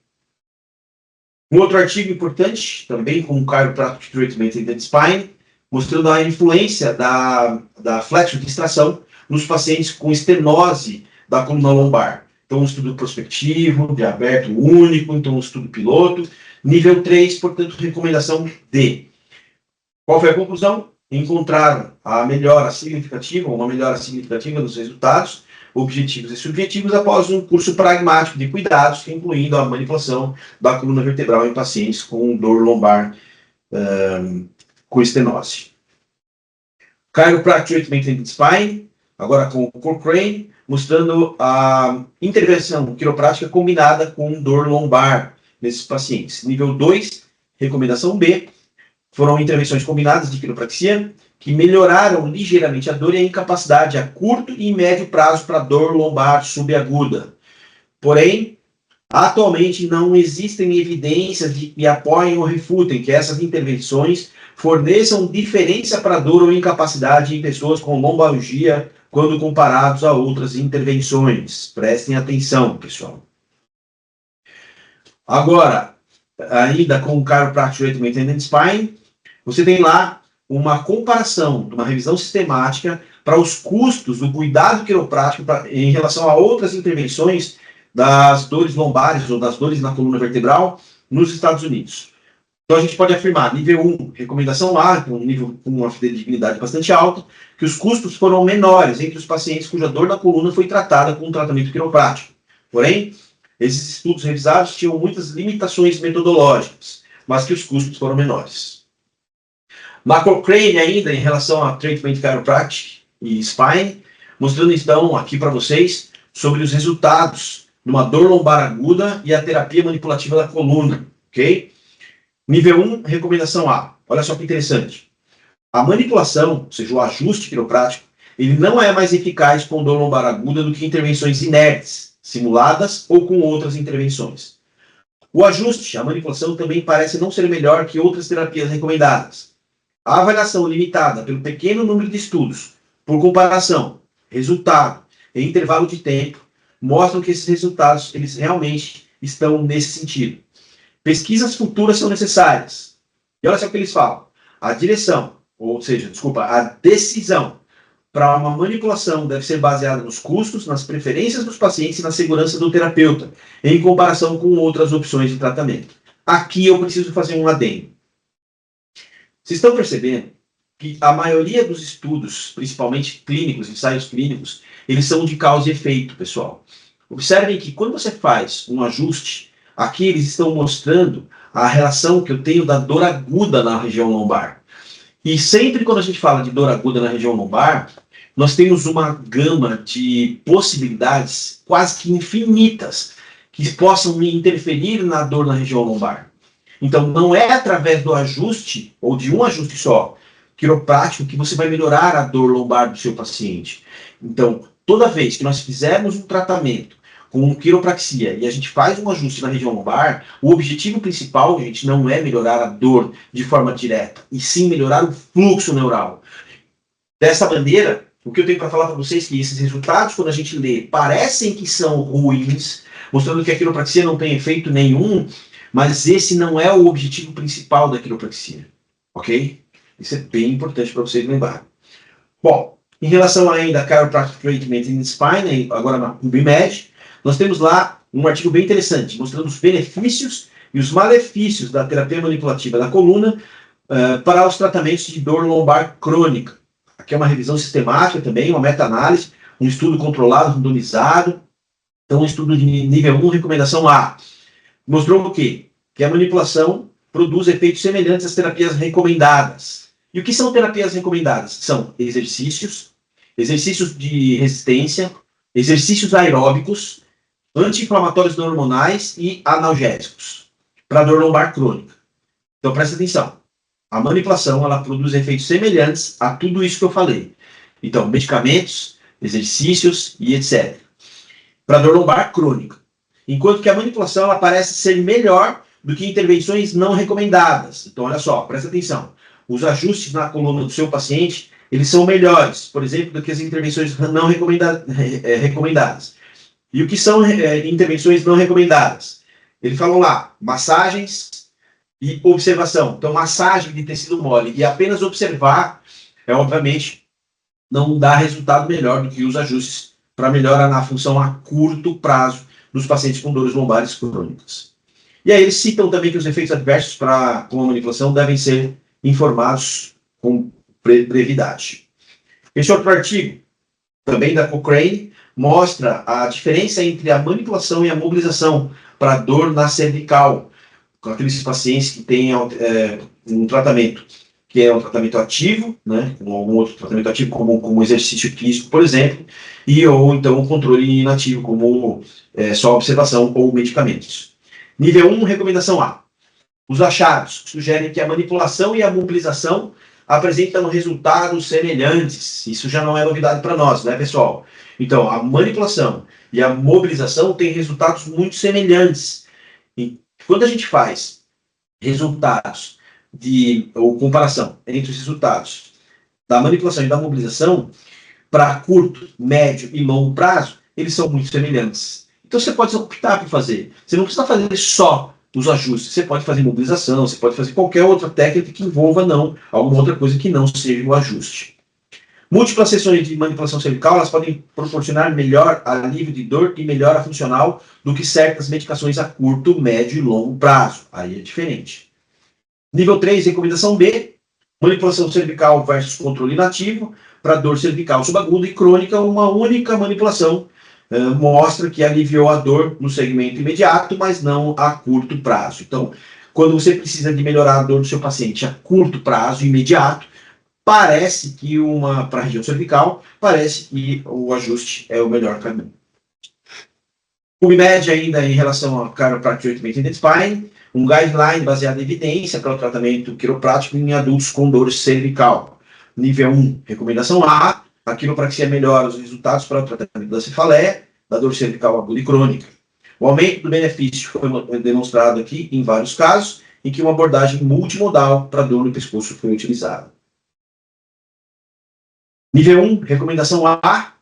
Um outro artigo importante, também com o Chiropractic Treatment and Spine, mostrando a influência da flexion de extração nos pacientes com estenose da coluna lombar. Então, um estudo prospectivo, de aberto único, então um estudo piloto. Nível 3, portanto, recomendação D. Qual foi a conclusão? Encontraram uma melhora significativa dos resultados objetivos e subjetivos após um curso pragmático de cuidados, incluindo a manipulação da coluna vertebral em pacientes com dor lombar com estenose. Chiropractic Treatment and Spine, agora com o Cochrane, mostrando a intervenção quiroprática combinada com dor lombar nesses pacientes. Nível 2, recomendação B, foram intervenções combinadas de quiropraxia que melhoraram ligeiramente a dor e a incapacidade a curto e médio prazo para dor lombar subaguda. Porém, atualmente não existem evidências que apoiem ou refutem que essas intervenções forneçam diferença para dor ou incapacidade em pessoas com lombalgia quando comparados a outras intervenções. Prestem atenção, pessoal. Agora, ainda com o Chiropractic Treatment and Spine, você tem lá uma comparação, uma revisão sistemática para os custos do cuidado quiroprático em relação a outras intervenções das dores lombares ou das dores na coluna vertebral nos Estados Unidos. Então a gente pode afirmar, nível 1, recomendação A, com uma fidelidade bastante alta, que os custos foram menores entre os pacientes cuja dor na coluna foi tratada com um tratamento quiroprático. Porém, esses estudos revisados tinham muitas limitações metodológicas, mas que os custos foram menores. Na Cochrane ainda, em relação a Treatment Chiropractic e Spine, mostrando então aqui para vocês sobre os resultados de uma dor lombar aguda e a terapia manipulativa da coluna, ok? Nível 1, recomendação A. Olha só que interessante. A manipulação, ou seja, o ajuste quiroprático, ele não é mais eficaz com dor lombar aguda do que intervenções inertes, simuladas ou com outras intervenções. O ajuste, a manipulação, também parece não ser melhor que outras terapias recomendadas. A avaliação limitada pelo pequeno número de estudos, por comparação, resultado e intervalo de tempo, mostram que esses resultados, eles realmente estão nesse sentido. Pesquisas futuras são necessárias. E olha só o que eles falam. A direção, ou seja, desculpa, a decisão para uma manipulação deve ser baseada nos custos, nas preferências dos pacientes e na segurança do terapeuta, em comparação com outras opções de tratamento. Aqui eu preciso fazer um adendo. Vocês estão percebendo que a maioria dos estudos, principalmente clínicos, ensaios clínicos, eles são de causa e efeito, pessoal. Observem que quando você faz um ajuste, aqui eles estão mostrando a relação que eu tenho da dor aguda na região lombar. E sempre quando a gente fala de dor aguda na região lombar, nós temos uma gama de possibilidades quase que infinitas que possam interferir na dor na região lombar. Então, não é através do ajuste, ou de um ajuste só, quiroprático, que você vai melhorar a dor lombar do seu paciente. Então, toda vez que nós fizermos um tratamento com quiropraxia e a gente faz um ajuste na região lombar, o objetivo principal, gente, não é melhorar a dor de forma direta, e sim melhorar o fluxo neural. Dessa maneira, o que eu tenho para falar para vocês é que esses resultados, quando a gente lê, parecem que são ruins, mostrando que a quiropraxia não tem efeito nenhum, mas esse não é o objetivo principal da quiropraxia, ok? Isso é bem importante para vocês lembrarem. Bom, em relação ainda a Chiropractic Treatment in Spine, agora na PubMed, nós temos lá um artigo bem interessante, mostrando os benefícios e os malefícios da terapia manipulativa da coluna para os tratamentos de dor lombar crônica. Aqui é uma revisão sistemática também, uma meta-análise, um estudo controlado, randomizado. Então, um estudo de nível 1, recomendação A. Mostrou o quê? Que a manipulação produz efeitos semelhantes às terapias recomendadas. E o que são terapias recomendadas? São exercícios de resistência, exercícios aeróbicos, anti-inflamatórios não hormonais e analgésicos para dor lombar crônica. Então, presta atenção. A manipulação, ela produz efeitos semelhantes a tudo isso que eu falei. Então, medicamentos, exercícios e etc. Para dor lombar crônica. Enquanto que a manipulação, ela parece ser melhor do que intervenções não recomendadas. Então, olha só, presta atenção. Os ajustes na coluna do seu paciente, eles são melhores, por exemplo, do que as intervenções não recomendadas. E o que são intervenções não recomendadas? Eles falam lá, massagens e observação. Então, massagem de tecido mole e apenas observar, obviamente, não dá resultado melhor do que os ajustes para melhorar na função a curto prazo dos pacientes com dores lombares crônicas. E aí eles citam também que os efeitos adversos com a manipulação devem ser informados com brevidade. Esse outro artigo, também da Cochrane, mostra a diferença entre a manipulação e a mobilização para dor na cervical, com aqueles pacientes que têm um tratamento que é um tratamento ativo, né, com algum outro tratamento ativo, como exercício físico, por exemplo, ou então um controle inativo, como só observação ou medicamentos. Nível 1, recomendação A. Os achados sugerem que a manipulação e a mobilização apresentam resultados semelhantes. Isso já não é novidade para nós, né, pessoal? Então, a manipulação e a mobilização têm resultados muito semelhantes. E quando a gente faz resultados ou comparação entre os resultados da manipulação e da mobilização, para curto, médio e longo prazo, eles são muito semelhantes. Então você pode optar por fazer. Você não precisa fazer só os ajustes. Você pode fazer mobilização, você pode fazer qualquer outra técnica que envolva alguma outra coisa que não seja o ajuste. Múltiplas sessões de manipulação cervical, elas podem proporcionar melhor alívio de dor e melhora funcional do que certas medicações a curto, médio e longo prazo. Aí é diferente. Nível 3, recomendação B, manipulação cervical versus controle inativo, para dor cervical subaguda e crônica, uma única manipulação mostra que aliviou a dor no segmento imediato, mas não a curto prazo. Então, quando você precisa de melhorar a dor do seu paciente a curto prazo, imediato, parece que para a região cervical, parece que o ajuste é o melhor caminho. PubMed ainda em relação ao Chiropractic Treatment in Spine, um guideline baseado em evidência para o tratamento quiroprático em adultos com dor cervical. Nível 1, recomendação A, a quiropraxia melhora os resultados para o tratamento da cefaleia, da dor cervical aguda e crônica. O aumento do benefício foi demonstrado aqui em vários casos, em que uma abordagem multimodal para dor no pescoço foi utilizada. Nível 1, recomendação A,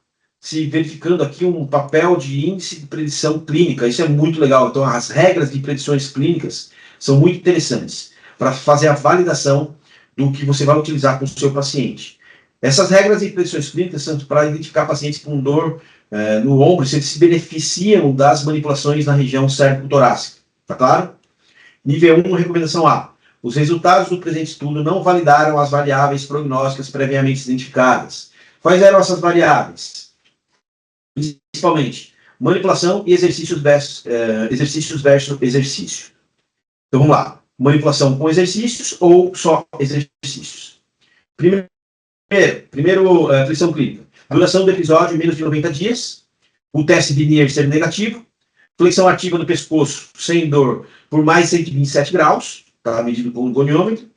se verificando aqui um papel de índice de predição clínica. Isso é muito legal. Então, as regras de predições clínicas são muito interessantes para fazer a validação do que você vai utilizar com o seu paciente. Essas regras de predições clínicas são para identificar pacientes com dor no ombro, se eles se beneficiam das manipulações na região cérvico-torácica. Tá claro? Nível 1, recomendação A. Os resultados do presente estudo não validaram as variáveis prognósticas previamente identificadas. Quais eram essas variáveis? Principalmente, manipulação e exercícios versus exercício. Então, vamos lá. Manipulação com exercícios ou só exercícios? Primeiro, aflição clínica. Duração do episódio, menos de 90 dias. O teste de Nier ser negativo. Flexão ativa do pescoço, sem dor, por mais 127 graus. Está medido com o goniômetro.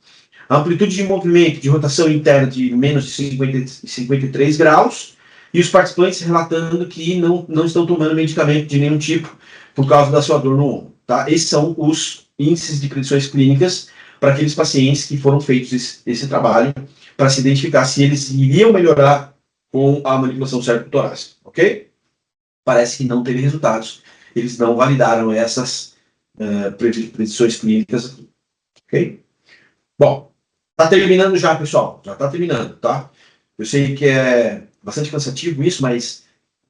Amplitude de movimento de rotação interna de menos de 53 graus. E os participantes relatando que não estão tomando medicamento de nenhum tipo por causa da sua dor no ombro. Tá? Esses são os índices de predições clínicas para aqueles pacientes que foram feitos esse trabalho para se identificar se eles iriam melhorar com a manipulação cérvico-torácica, ok? Parece que não teve resultados. Eles não validaram essas predições clínicas aqui, ok? Bom, tá terminando já, pessoal. Já tá terminando, tá? Eu sei que é bastante cansativo isso, mas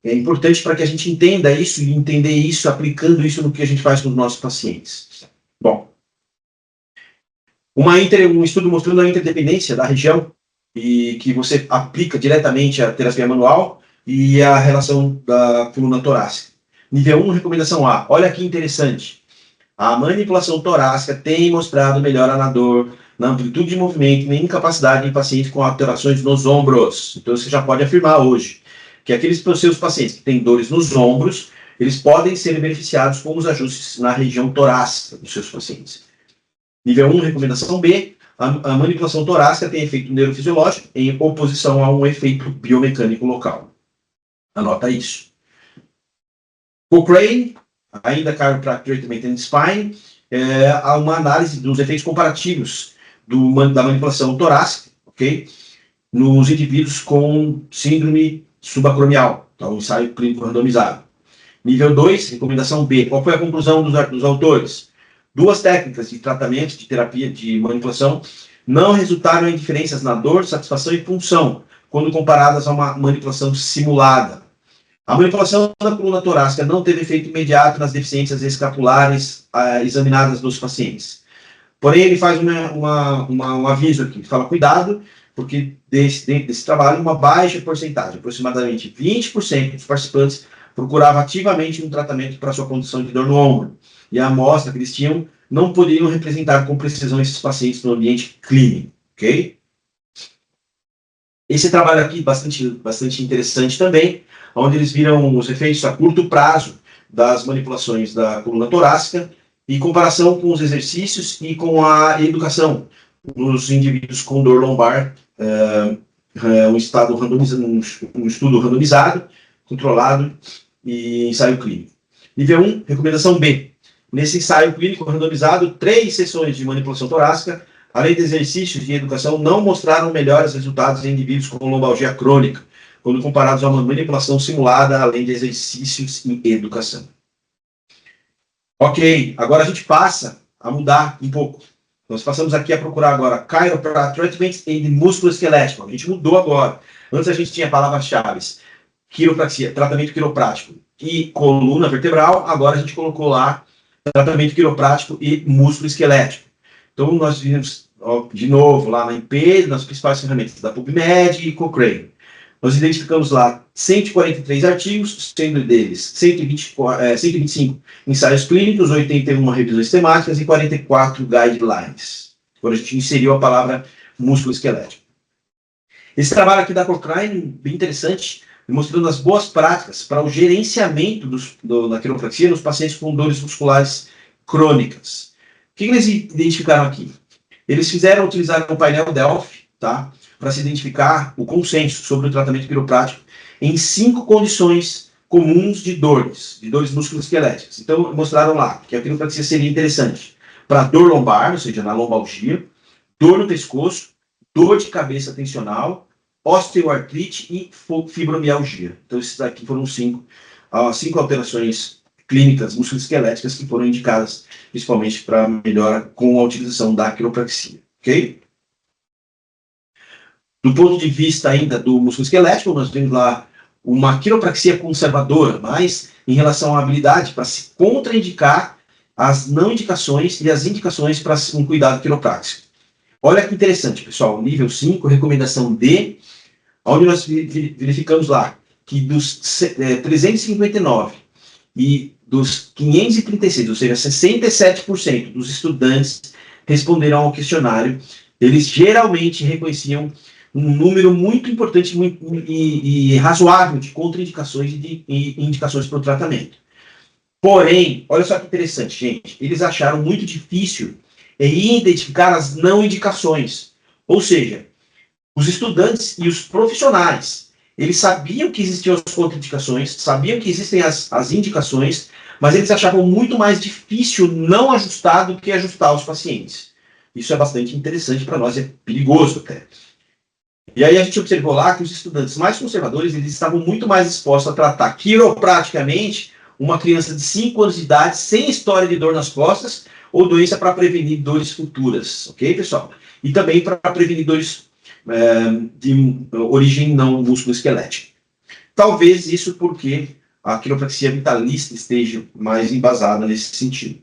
é importante para que a gente entenda isso e entender isso, aplicando isso no que a gente faz com os nossos pacientes. Bom, um estudo mostrando a interdependência da região e que você aplica diretamente a terapia manual e a relação da coluna torácica. Nível 1, recomendação A. Olha que interessante. A manipulação torácica tem mostrado melhora na dor, na amplitude de movimento e na incapacidade em pacientes com alterações nos ombros. Então você já pode afirmar hoje que aqueles seus pacientes que têm dores nos ombros, eles podem ser beneficiados com os ajustes na região torácica dos seus pacientes. Nível 1, recomendação B. A manipulação torácica tem efeito neurofisiológico em oposição a um efeito biomecânico local. Anota isso. Cochrane, ainda Chiropractic Treatment and Spine, há uma análise dos efeitos comparativos da manipulação torácica, ok? Nos indivíduos com síndrome subacromial, tá? Um ensaio clínico randomizado. Nível 2, recomendação B. Qual foi a conclusão dos autores? Duas técnicas de tratamento, de terapia de manipulação, não resultaram em diferenças na dor, satisfação e função, quando comparadas a uma manipulação simulada. A manipulação da coluna torácica não teve efeito imediato nas deficiências escapulares examinadas dos pacientes. Porém, ele faz um aviso aqui, fala cuidado, porque dentro desse trabalho, uma baixa porcentagem, aproximadamente 20% dos participantes, procurava ativamente um tratamento para sua condição de dor no ombro. E a amostra que eles tinham não poderiam representar com precisão esses pacientes no ambiente clínico, ok? Esse trabalho aqui bastante interessante também, onde eles viram os efeitos a curto prazo das manipulações da coluna torácica em comparação com os exercícios e com a educação nos indivíduos com dor lombar, um estudo randomizado, controlado e ensaio clínico. Nível 1, recomendação B. Nesse ensaio clínico randomizado, 3 sessões de manipulação torácica, além de exercícios de educação, não mostraram melhores resultados em indivíduos com lombalgia crônica, quando comparados a uma manipulação simulada, além de exercícios e educação. Ok, agora a gente passa a mudar um pouco. Nós passamos aqui a procurar agora Chiropractic Treatment and Musculoesquelético. A gente mudou agora. Antes a gente tinha palavras-chave: quiropraxia, tratamento quiroprático e coluna vertebral. Agora a gente colocou lá tratamento quiroprático e músculo esquelético. Então nós vimos de novo lá na IP, nas principais ferramentas da PubMed e Cochrane. Nós identificamos lá 143 artigos, sendo deles 125 ensaios clínicos, 81 revisões temáticas e 44 guidelines. Quando a gente inseriu a palavra músculo esquelético. Esse trabalho aqui da Cochrane, bem interessante, mostrando as boas práticas para o gerenciamento da quiropraxia nos pacientes com dores musculares crônicas. O que eles identificaram aqui? Eles utilizaram o painel Delphi, tá, para se identificar o consenso sobre o tratamento quiroprático em 5 condições comuns de dores musculoesqueléticas. Então, mostraram lá que a quiropraxia seria interessante para dor lombar, ou seja, na lombalgia, dor no pescoço, dor de cabeça tensional, osteoartrite e fibromialgia. Então, esses aqui foram cinco alterações clínicas musculoesqueléticas que foram indicadas principalmente para melhora com a utilização da quiropraxia, ok? Do ponto de vista ainda do musculoesquelético, nós temos lá uma quiropraxia conservadora, mas em relação à habilidade para se contraindicar as não indicações e as indicações para um cuidado quiroprático. Olha que interessante, pessoal, nível 5, recomendação D, onde nós verificamos lá que dos 359 e dos 536, ou seja, 67% dos estudantes responderam ao questionário, eles geralmente reconheciam um número muito importante e razoável de contraindicações e de indicações para o tratamento. Porém, olha só que interessante, gente, eles acharam muito difícil identificar as não indicações. Ou seja, os estudantes e os profissionais, eles sabiam que existiam as contraindicações, sabiam que existem as indicações, mas eles achavam muito mais difícil não ajustar do que ajustar os pacientes. Isso é bastante interessante para nós, é perigoso até. E aí a gente observou lá que os estudantes mais conservadores, eles estavam muito mais dispostos a tratar quiropraticamente uma criança de 5 anos de idade sem história de dor nas costas ou doença para prevenir dores futuras, ok, pessoal? E também para prevenir dores de origem não musculoesquelética. Talvez isso porque a quiropraxia vitalista esteja mais embasada nesse sentido.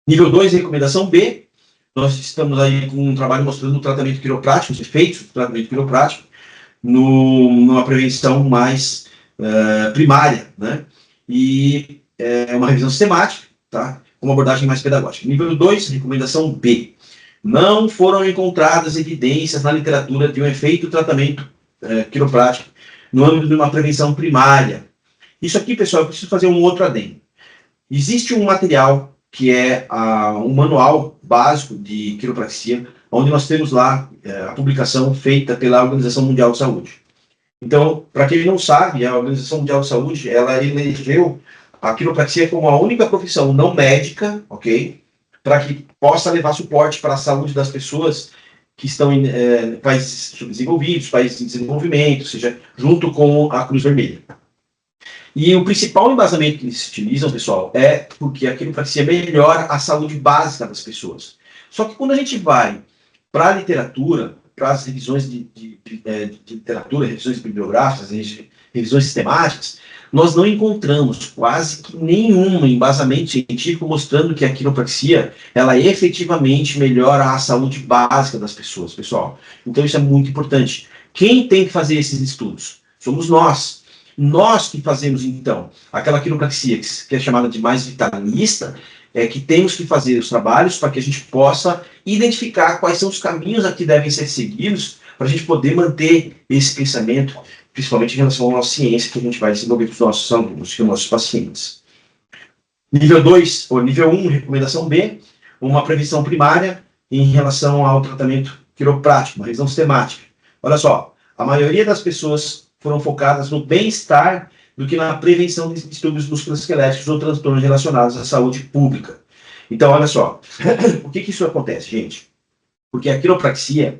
Nível 2, recomendação B. Nós estamos aí com um trabalho mostrando o tratamento quiroprático, os efeitos do tratamento quiroprático, numa prevenção mais primária, né? E uma revisão sistemática, tá? Com uma abordagem mais pedagógica. Nível 2, recomendação B. Não foram encontradas evidências na literatura de um efeito do tratamento quiroprático no âmbito de uma prevenção primária. Isso aqui, pessoal, eu preciso fazer um outro adendo. Existe um material que é um manual básico de quiropraxia, onde nós temos lá a publicação feita pela Organização Mundial de Saúde. Então, para quem não sabe, a Organização Mundial de Saúde, ela elegeu a quiropraxia como a única profissão não médica, ok? Para que possa levar suporte para a saúde das pessoas que estão em países subdesenvolvidos, países em desenvolvimento, ou seja, junto com a Cruz Vermelha. E o principal embasamento que eles utilizam, pessoal, é porque a quiropraxia melhora a saúde básica das pessoas. Só que quando a gente vai para a literatura, para as revisões de literatura, revisões bibliográficas, revisões sistemáticas, nós não encontramos quase que nenhum embasamento científico mostrando que a quiropraxia, ela efetivamente melhora a saúde básica das pessoas, pessoal. Então isso é muito importante. Quem tem que fazer esses estudos? Somos nós. Nós que fazemos, então, aquela quiropraxia que é chamada de mais vitalista, que temos que fazer os trabalhos para que a gente possa identificar quais são os caminhos a que devem ser seguidos para a gente poder manter esse pensamento, principalmente em relação à nossa ciência que a gente vai desenvolver para os nossos alunos, para os nossos pacientes. Nível 2, ou nível 1, recomendação B, uma prevenção primária em relação ao tratamento quiroprático, uma revisão sistemática. Olha só, a maioria das pessoas foram focadas no bem-estar do que na prevenção de distúrbios musculoesqueléticos ou transtornos relacionados à saúde pública. Então, olha só, por que isso acontece, gente? Porque a quiropraxia,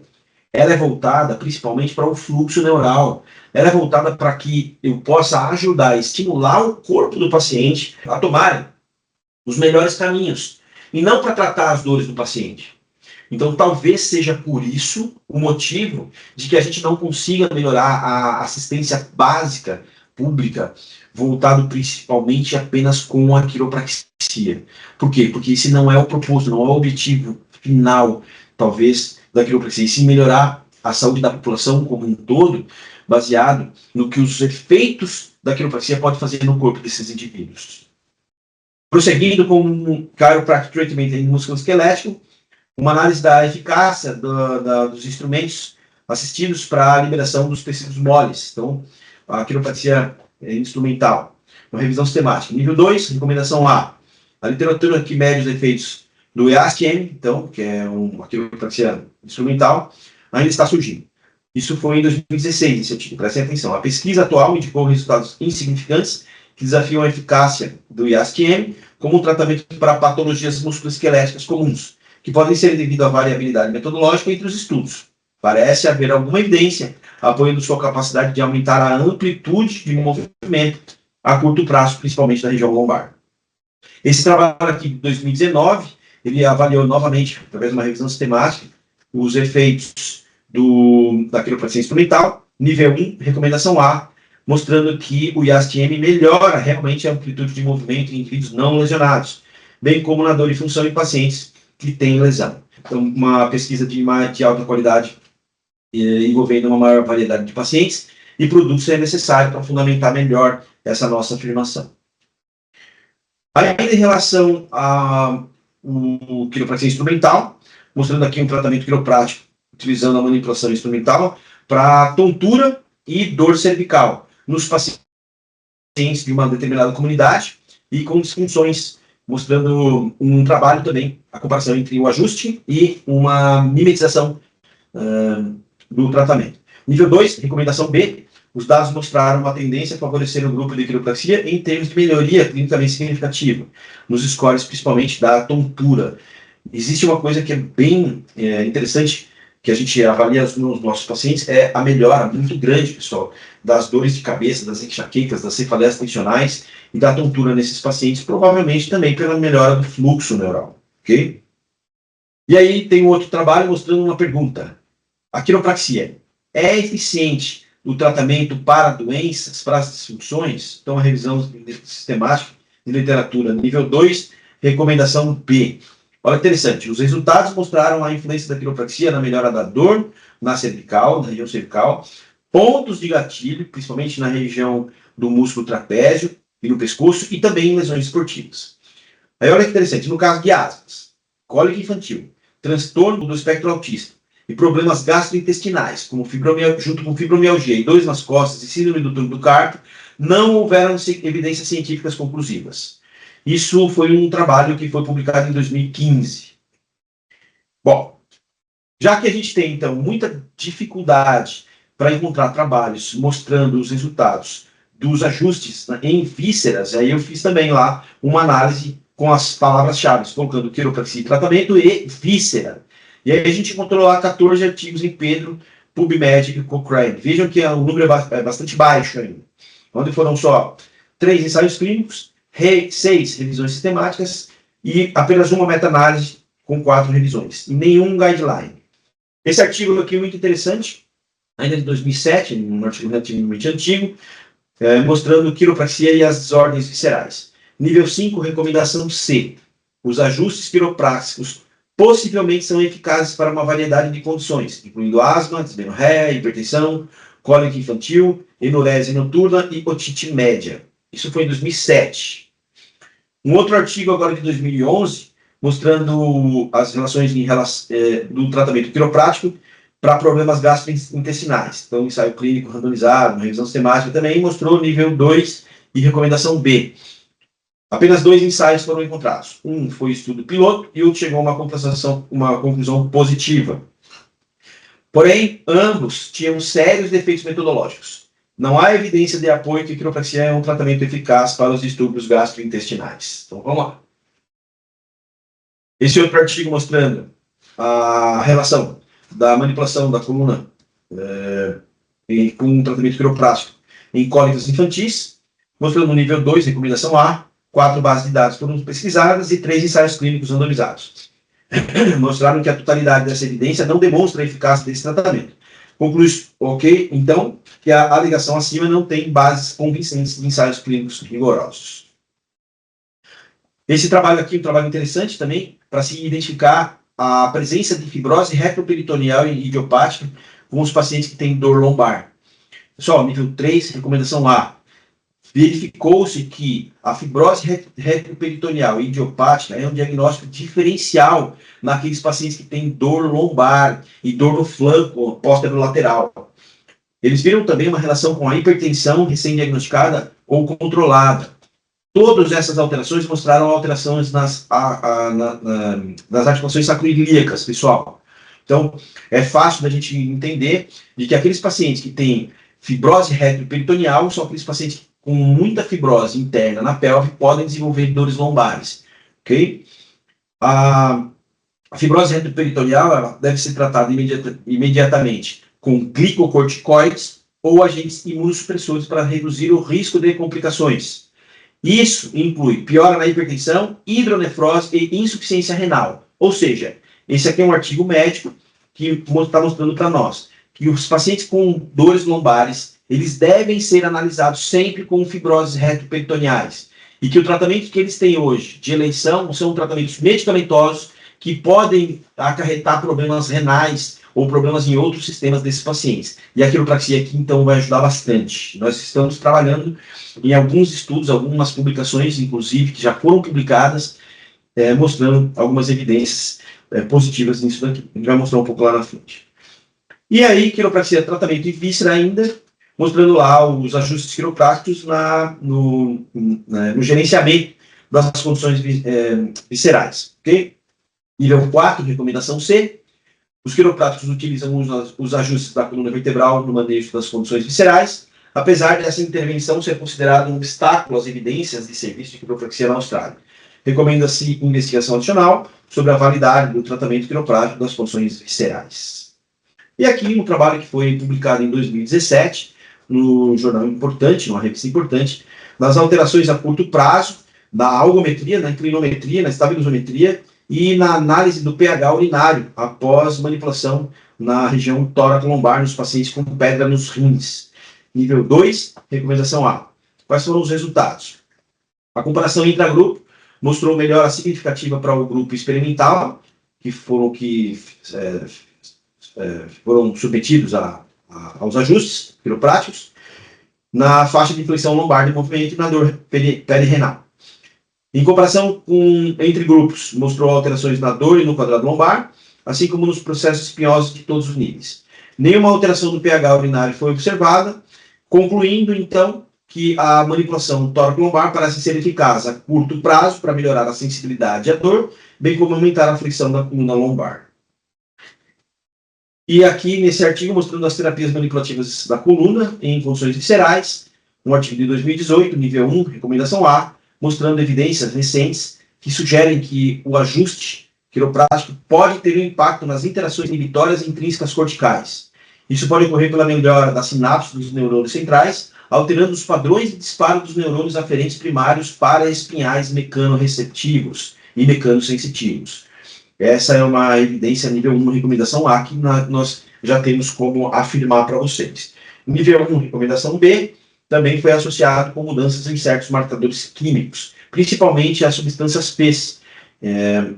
ela é voltada principalmente para o fluxo neural, ela é voltada para que eu possa ajudar, estimular o corpo do paciente a tomar os melhores caminhos, e não para tratar as dores do paciente. Então, talvez seja por isso o motivo de que a gente não consiga melhorar a assistência básica pública, voltado principalmente apenas com a quiropraxia. Por quê? Porque esse não é o propósito, não é o objetivo final, talvez, da quiropraxia, e sim melhorar a saúde da população como um todo, baseado no que os efeitos da quiropraxia podem fazer no corpo desses indivíduos. Prosseguindo com o Chiropractic Treatment em musculoesquelético, uma análise da eficácia dos instrumentos assistidos para a liberação dos tecidos moles. Então, a quiropraxia instrumental. Uma revisão sistemática. Nível 2, recomendação A. A literatura que mede os efeitos do EASTM, então, que é uma quiropraxia instrumental, ainda está surgindo. Isso foi em 2016, esse artigo. Prestem atenção. A pesquisa atual indicou resultados insignificantes que desafiam a eficácia do EASTM como um tratamento para patologias musculoesqueléticas comuns, que podem ser devido à variabilidade metodológica entre os estudos. Parece haver alguma evidência apoiando sua capacidade de aumentar a amplitude de movimento a curto prazo, principalmente na região lombar. Esse trabalho aqui de 2019, ele avaliou novamente, através de uma revisão sistemática, os efeitos da quiropraxia instrumental, nível 1, recomendação A, mostrando que o IASTM melhora realmente a amplitude de movimento em indivíduos não lesionados, bem como na dor e função em pacientes que têm lesão. Então, uma pesquisa de alta qualidade envolvendo uma maior variedade de pacientes e produtos é necessário para fundamentar melhor essa nossa afirmação. Ainda em relação ao quiropraxia instrumental, mostrando aqui um tratamento quiroprático utilizando a manipulação instrumental para tontura e dor cervical nos pacientes de uma determinada comunidade e com disfunções, mostrando um trabalho também, a comparação entre o ajuste e uma mimetização do tratamento. Nível 2, recomendação B, os dados mostraram uma tendência a favorecer o grupo de quiropraxia em termos de melhoria clinicamente significativa, nos scores principalmente da tontura. Existe uma coisa que é bem interessante, que a gente avalia nos nossos pacientes, é a melhora muito grande, pessoal, das dores de cabeça, das enxaquecas, das cefaleias tensionais e da tontura nesses pacientes, provavelmente também pela melhora do fluxo neural, ok? E aí tem um outro trabalho mostrando uma pergunta. A quiropraxia é eficiente no tratamento para doenças, para as disfunções? Então, a revisão sistemática de literatura nível 2, recomendação B. Olha, interessante, os resultados mostraram a influência da quiropraxia na melhora da dor na cervical, na região cervical, pontos de gatilho, principalmente na região do músculo trapézio e no pescoço, e também em lesões esportivas. Aí olha que interessante, no caso de asmas, cólica infantil, transtorno do espectro autista e problemas gastrointestinais, como junto com fibromialgia e dores nas costas e síndrome do túnel do carpo, não houveram evidências científicas conclusivas. Isso foi um trabalho que foi publicado em 2015. Bom, já que a gente tem, então, muita dificuldade para encontrar trabalhos mostrando os resultados dos ajustes em vísceras, aí eu fiz também lá uma análise com as palavras-chave, colocando quiropraxia, tratamento e víscera. E aí a gente encontrou lá 14 artigos em Pedro, PubMed e Cochrane. Vejam que o número é bastante baixo ainda, onde foram só 3 ensaios clínicos, 6 revisões sistemáticas e apenas uma meta-análise com 4 revisões, e nenhum guideline. Esse artigo aqui é muito interessante, ainda de 2007, um artigo relativamente antigo, mostrando quiropraxia e as desordens viscerais. Nível 5, recomendação C. Os ajustes quiropráxicos possivelmente são eficazes para uma variedade de condições, incluindo asma, dismenorreia, hipertensão, cólica infantil, enurese noturna e otite média. Isso foi em 2007. Um outro artigo agora de 2011, mostrando as relações do tratamento quiroprático para problemas gastrointestinais. Então, ensaio clínico randomizado, uma revisão sistemática também mostrou nível 2 e recomendação B. Apenas 2 ensaios foram encontrados. Um foi estudo piloto e outro chegou a uma conclusão positiva. Porém, ambos tinham sérios defeitos metodológicos. Não há evidência de apoio que a quiropraxia é um tratamento eficaz para os distúrbios gastrointestinais. Então, vamos lá. Esse outro artigo mostrando a relação da manipulação da coluna com um tratamento quiroprático em cólicas infantis, mostrando no nível 2, recomendação A, 4 bases de dados foram pesquisadas e 3 ensaios clínicos randomizados. Mostraram que a totalidade dessa evidência não demonstra a eficácia desse tratamento. Conclui, ok, então, que a alegação acima não tem bases convincentes de ensaios clínicos rigorosos. Esse trabalho aqui é um trabalho interessante também, para se identificar a presença de fibrose retroperitoneal e idiopática com os pacientes que têm dor lombar. Pessoal, nível 3, recomendação A. Verificou-se que a fibrose retroperitoneal e idiopática é um diagnóstico diferencial naqueles pacientes que têm dor lombar e dor no flanco posterolateral. Eles viram também uma relação com a hipertensão recém-diagnosticada ou controlada. Todas essas alterações mostraram alterações nas articulações sacroiliacas, pessoal. Então, é fácil da gente entender de que aqueles pacientes que têm fibrose retroperitoneal são aqueles pacientes com muita fibrose interna na pelve podem desenvolver dores lombares, ok? A fibrose retroperitoneal ela deve ser tratada imediatamente com glicocorticoides ou agentes imunossupressores para reduzir o risco de complicações. Isso inclui piora na hipertensão, hidronefrose e insuficiência renal. Ou seja, esse aqui é um artigo médico que está mostrando para nós que os pacientes com dores lombares, eles devem ser analisados sempre com fibroses retroperitoneais. E que o tratamento que eles têm hoje de eleição são tratamentos medicamentosos que podem acarretar problemas renais ou problemas em outros sistemas desses pacientes. E a quiropraxia aqui, então, vai ajudar bastante. Nós estamos trabalhando em alguns estudos, algumas publicações, inclusive, que já foram publicadas, mostrando algumas evidências positivas nisso daqui. A gente vai mostrar um pouco lá na frente. E aí, quiropraxia, tratamento em víscera ainda, mostrando lá os ajustes quiropráticos no gerenciamento das condições viscerais. Ok? Nível 4, recomendação C. Os quiropráticos utilizam os ajustes da coluna vertebral no manejo das condições viscerais, apesar dessa intervenção ser considerada um obstáculo às evidências de serviço de quiropraxia na Austrália. Recomenda-se investigação adicional sobre a validade do tratamento quiroprático das condições viscerais. E aqui um trabalho que foi publicado em 2017, no jornal importante, numa revista importante, das alterações a curto prazo da algometria, na inclinometria, na estabilizometria e na análise do pH urinário após manipulação na região tóraco-lombar nos pacientes com pedra nos rins. Nível 2, recomendação A. Quais foram os resultados? A comparação intragrupo mostrou melhora significativa para o grupo experimental, que foram submetidos aos ajustes quiropráticos, na faixa de flexão lombar de movimento e na dor perirenal. Em comparação entre grupos, mostrou alterações na dor e no quadrado lombar, assim como nos processos espinhosos de todos os níveis. Nenhuma alteração do pH urinário foi observada, concluindo, então, que a manipulação tóraco-lombar parece ser eficaz a curto prazo para melhorar a sensibilidade à dor, bem como aumentar a flexão da coluna lombar. E aqui, nesse artigo, mostrando as terapias manipulativas da coluna em condições viscerais, um artigo de 2018, nível 1, recomendação A, mostrando evidências recentes que sugerem que o ajuste quiroprático pode ter um impacto nas interações inibitórias intrínsecas corticais. Isso pode ocorrer pela melhora da sinapse dos neurônios centrais, alterando os padrões de disparo dos neurônios aferentes primários para espinhais mecanorreceptivos e mecanosensitivos. Essa é uma evidência nível 1, recomendação A, que nós já temos como afirmar para vocês. Nível 1, recomendação B, também foi associado com mudanças em certos marcadores químicos, principalmente as substâncias P,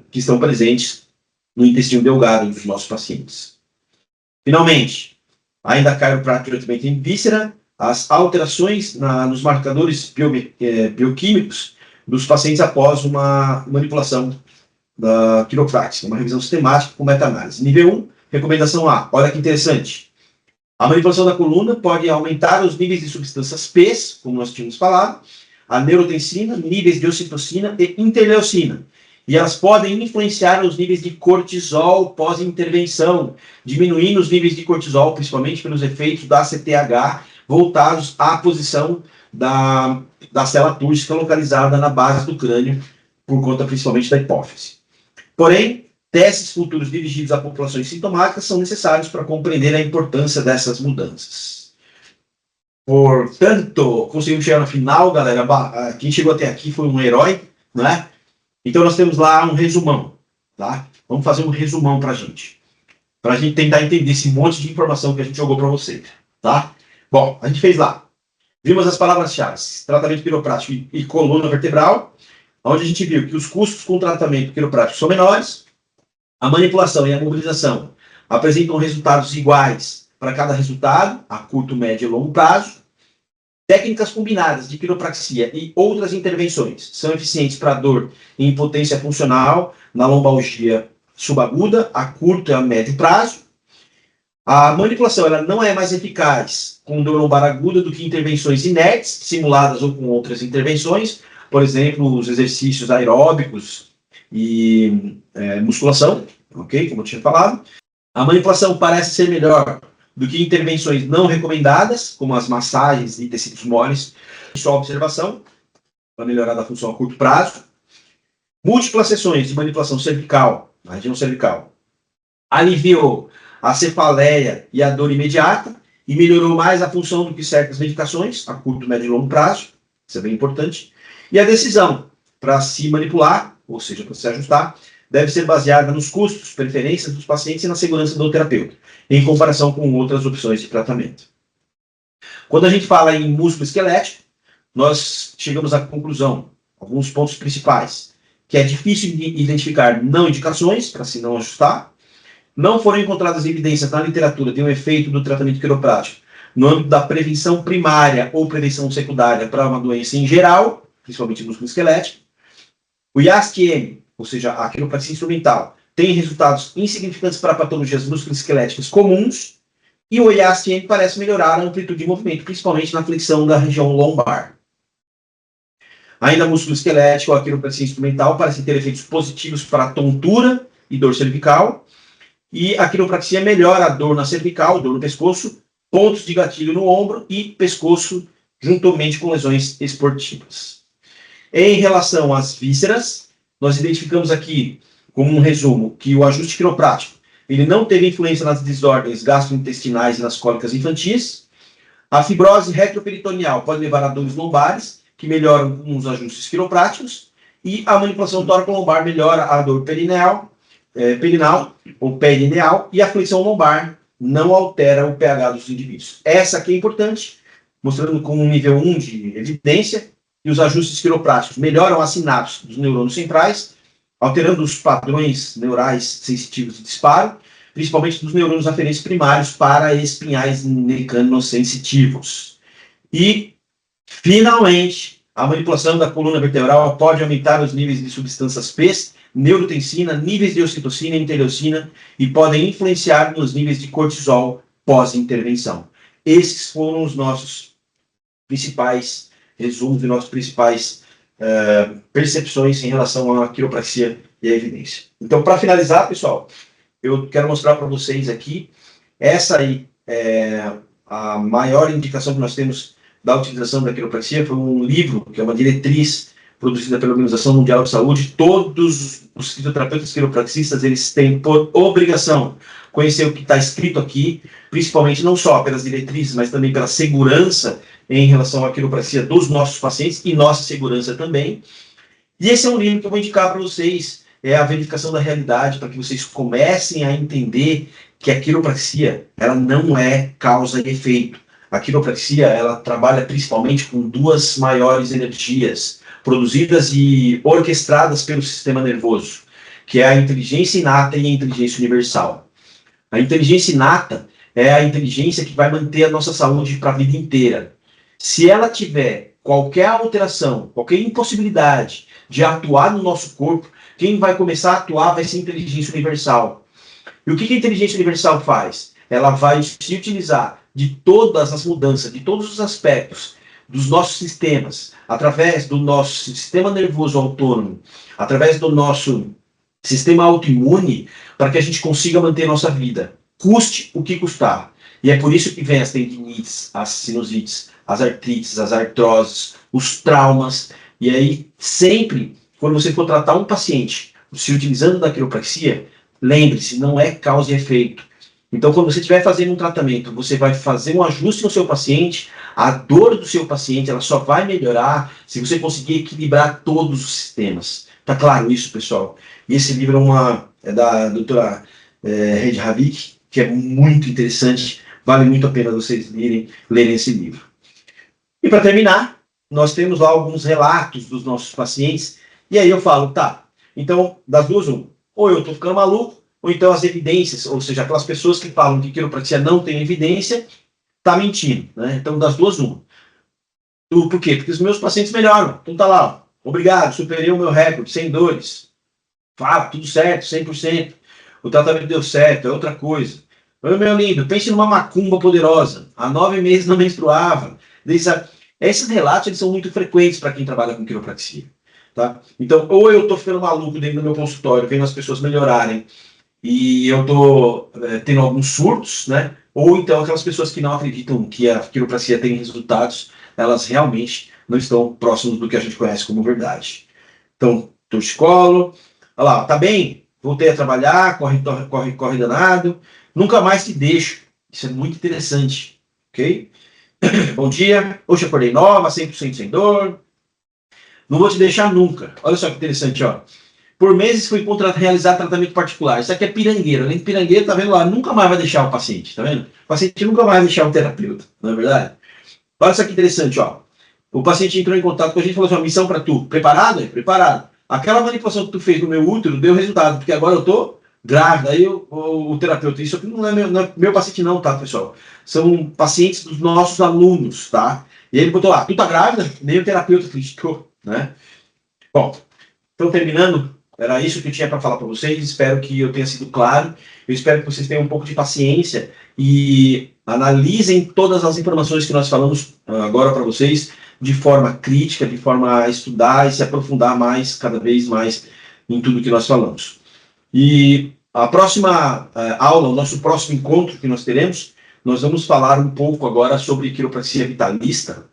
que estão presentes no intestino delgado dos nossos pacientes. Finalmente, ainda chiropractic treatment em víscera, as alterações nos marcadores bioquímicos dos pacientes após uma manipulação da quiroprática, uma revisão sistemática com meta-análise. Nível 1, recomendação A. Olha que interessante. A manipulação da coluna pode aumentar os níveis de substâncias P, como nós tínhamos falado, a neurotensina, níveis de ocitocina e interleucina. E elas podem influenciar os níveis de cortisol pós-intervenção, diminuindo os níveis de cortisol, principalmente pelos efeitos da ACTH, voltados à posição da célula túrgica localizada na base do crânio, por conta principalmente da hipófise. Porém, testes futuros dirigidos a populações sintomáticas são necessários para compreender a importância dessas mudanças. Portanto, conseguimos chegar no final, galera. Quem chegou até aqui foi um herói, né? Então nós temos lá um resumão, tá? Vamos fazer um resumão para a gente tentar entender esse monte de informação que a gente jogou para vocês, tá? Bom, a gente fez lá. Vimos as palavras-chave: tratamento quiroprático e coluna vertebral, onde a gente viu que os custos com tratamento quiroprático são menores, a manipulação e a mobilização apresentam resultados iguais para cada resultado, a curto, médio e longo prazo. Técnicas combinadas de quiropraxia e outras intervenções são eficientes para dor e impotência funcional na lombalgia subaguda, a curto e a médio prazo. A manipulação ela não é mais eficaz com dor lombar aguda do que intervenções inertes, simuladas ou com outras intervenções, por exemplo, os exercícios aeróbicos e musculação, ok? Como eu tinha falado. A manipulação parece ser melhor do que intervenções não recomendadas, como as massagens e tecidos moles, e só observação, para melhorar a função a curto prazo. Múltiplas sessões de manipulação cervical na região cervical. Aliviou a cefaleia e a dor imediata e melhorou mais a função do que certas medicações, a curto, médio e longo prazo, isso é bem importante. E a decisão para se manipular, ou seja, para se ajustar, deve ser baseada nos custos, preferências dos pacientes e na segurança do terapeuta, em comparação com outras opções de tratamento. Quando a gente fala em músculo esquelético, nós chegamos à conclusão, alguns pontos principais, que é difícil de identificar não indicações, para se não ajustar, não foram encontradas evidências na literatura de um efeito do tratamento quiroprático no âmbito da prevenção primária ou prevenção secundária para uma doença em geral, principalmente músculo esquelético. O IASC-M, ou seja, a quiropraxia instrumental, tem resultados insignificantes para patologias musculoesqueléticas comuns, e o IASC-M parece melhorar a amplitude de movimento, principalmente na flexão da região lombar. Ainda músculo esquelético, a quiropraxia instrumental parece ter efeitos positivos para a tontura e dor cervical, e a quiropraxia melhora a dor na cervical, dor no pescoço, pontos de gatilho no ombro e pescoço, juntamente com lesões esportivas. Em relação às vísceras, nós identificamos aqui, como um resumo, que o ajuste quiroprático ele não teve influência nas desordens gastrointestinais e nas cólicas infantis. A fibrose retroperitoneal pode levar a dores lombares, que melhoram com os ajustes quiropráticos, e a manipulação tóraco-lombar melhora a dor perinal ou perineal, e a flexão lombar não altera o pH dos indivíduos. Essa aqui é importante, mostrando com um nível 1 de evidência, que os ajustes quiropráticos melhoram as sinapses dos neurônios centrais, alterando os padrões neurais sensitivos de disparo, principalmente dos neurônios aferentes primários para espinhais mecanosensitivos. E, finalmente, a manipulação da coluna vertebral pode aumentar os níveis de substâncias P, neurotensina, níveis de ocitocina e interleucina e podem influenciar nos níveis de cortisol pós-intervenção. Esses foram os nossos principais resumos e nossas principais percepções em relação à quiropraxia e à evidência. Então, para finalizar, pessoal, eu quero mostrar para vocês aqui, essa aí é a maior indicação que nós temos da utilização da quiropraxia, foi um livro, que é uma diretriz produzida pela Organização Mundial de Saúde. Todos os fisioterapeutas quiropraxistas, eles têm por obrigação conhecer o que está escrito aqui, principalmente não só pelas diretrizes, mas também pela segurança em relação à quiropraxia dos nossos pacientes e nossa segurança também. E esse é um livro que eu vou indicar para vocês, é a verificação da realidade, para que vocês comecem a entender que a quiropraxia, ela não é causa e efeito. A quiropraxia, ela trabalha principalmente com duas maiores energias, produzidas e orquestradas pelo sistema nervoso, que é a inteligência inata e a inteligência universal. A inteligência inata é a inteligência que vai manter a nossa saúde para a vida inteira. Se ela tiver qualquer alteração, qualquer impossibilidade de atuar no nosso corpo, quem vai começar a atuar vai ser a inteligência universal. E o que a inteligência universal faz? Ela vai se utilizar de todas as mudanças, de todos os aspectos dos nossos sistemas, através do nosso sistema nervoso autônomo, através do nosso sistema autoimune, para que a gente consiga manter nossa vida, custe o que custar. E é por isso que vem as tendinites, as sinusites, as artrites, as artroses, os traumas. E aí, sempre, quando você for tratar um paciente se utilizando da quiropraxia, lembre-se, não é causa e efeito. Então, quando você estiver fazendo um tratamento, você vai fazer um ajuste no seu paciente, a dor do seu paciente ela só vai melhorar se você conseguir equilibrar todos os sistemas. Tá claro isso, pessoal? E esse livro é da doutora Heidi Havik, que é muito interessante, vale muito a pena vocês lerem esse livro. E para terminar, nós temos lá alguns relatos dos nossos pacientes, e aí eu falo, tá, então, das duas, ou eu estou ficando maluco, ou então as evidências, ou seja, aquelas pessoas que falam que quiropraxia não tem evidência, tá mentindo, né? Então, das duas, Por quê? Porque os meus pacientes melhoram. Então tá lá, obrigado, superei o meu recorde, sem dores. Tudo certo, 100%. O tratamento deu certo, é outra coisa. Meu lindo, pense numa macumba poderosa. Há 9 meses não menstruava. Esses relatos eles são muito frequentes para quem trabalha com quiropraxia. Tá? Então, ou eu estou ficando maluco dentro do meu consultório, vendo as pessoas melhorarem, e eu estou tendo alguns surtos, né? Ou então aquelas pessoas que não acreditam que a quiropraxia tem resultados, elas realmente não estão próximas do que a gente conhece como verdade. Então, torcicolo, olha lá, tá bem? voltei a trabalhar, corre danado, nunca mais te deixo. Isso é muito interessante, ok? Bom dia, hoje acordei nova, 100% sem dor, não vou te deixar nunca. Olha só que interessante, ó. Por meses fui realizar tratamento particular. Isso aqui é pirangueiro. Além de pirangueiro, tá vendo lá? Nunca mais vai deixar o paciente, tá vendo? O paciente nunca mais vai deixar o terapeuta, não é verdade? Olha só que interessante, ó. O paciente entrou em contato com a gente e falou assim, missão para tu. Preparado? Preparado. Aquela manipulação que tu fez no meu útero deu resultado, porque agora eu tô grávida. Aí o terapeuta, isso aqui não é meu paciente não, tá, pessoal? São pacientes dos nossos alunos, tá? E ele botou lá, tu tá grávida? Nem o terapeuta acreditou, né? Bom, então terminando, era isso que eu tinha para falar para vocês. Espero que eu tenha sido claro. Eu espero que vocês tenham um pouco de paciência e analisem todas as informações que nós falamos agora para vocês de forma crítica, de forma a estudar e se aprofundar mais, cada vez mais, em tudo que nós falamos. E a próxima aula, o nosso próximo encontro que nós teremos, nós vamos falar um pouco agora sobre quiropraxia vitalista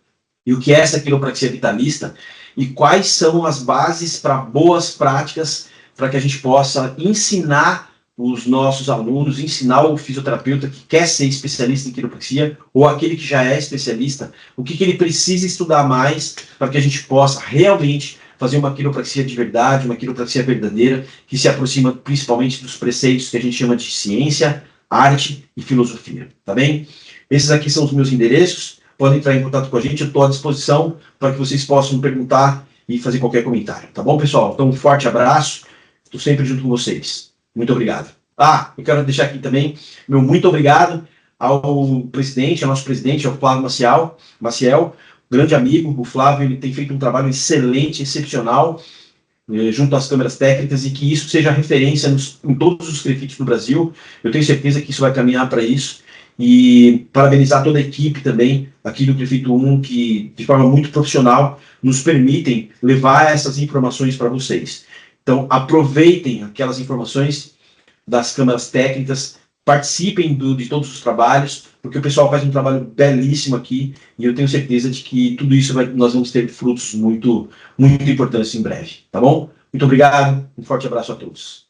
e o que é essa quiropraxia vitalista e quais são as bases para boas práticas para que a gente possa ensinar os nossos alunos, ensinar o fisioterapeuta que quer ser especialista em quiropraxia ou aquele que já é especialista, o que ele precisa estudar mais para que a gente possa realmente fazer uma quiropraxia de verdade, uma quiropraxia verdadeira, que se aproxima principalmente dos preceitos que a gente chama de ciência, arte e filosofia, tá bem? Esses aqui são os meus endereços, podem entrar em contato com a gente, eu estou à disposição para que vocês possam perguntar e fazer qualquer comentário, tá bom, pessoal? Então, um forte abraço, estou sempre junto com vocês. Muito obrigado. Eu quero deixar aqui também meu muito obrigado ao presidente, ao nosso presidente, ao Flávio Maciel, grande amigo. O Flávio ele tem feito um trabalho excelente, excepcional, junto às câmeras técnicas, e que isso seja referência em todos os CREFITs do Brasil. Eu tenho certeza que isso vai caminhar para isso. E parabenizar toda a equipe também aqui do CREFIT 1, que de forma muito profissional nos permitem levar essas informações para vocês. Então, aproveitem aquelas informações das câmaras técnicas, participem de todos os trabalhos, porque o pessoal faz um trabalho belíssimo aqui, e eu tenho certeza de que tudo isso nós vamos ter frutos muito, muito importantes em breve, tá bom? Muito obrigado, um forte abraço a todos.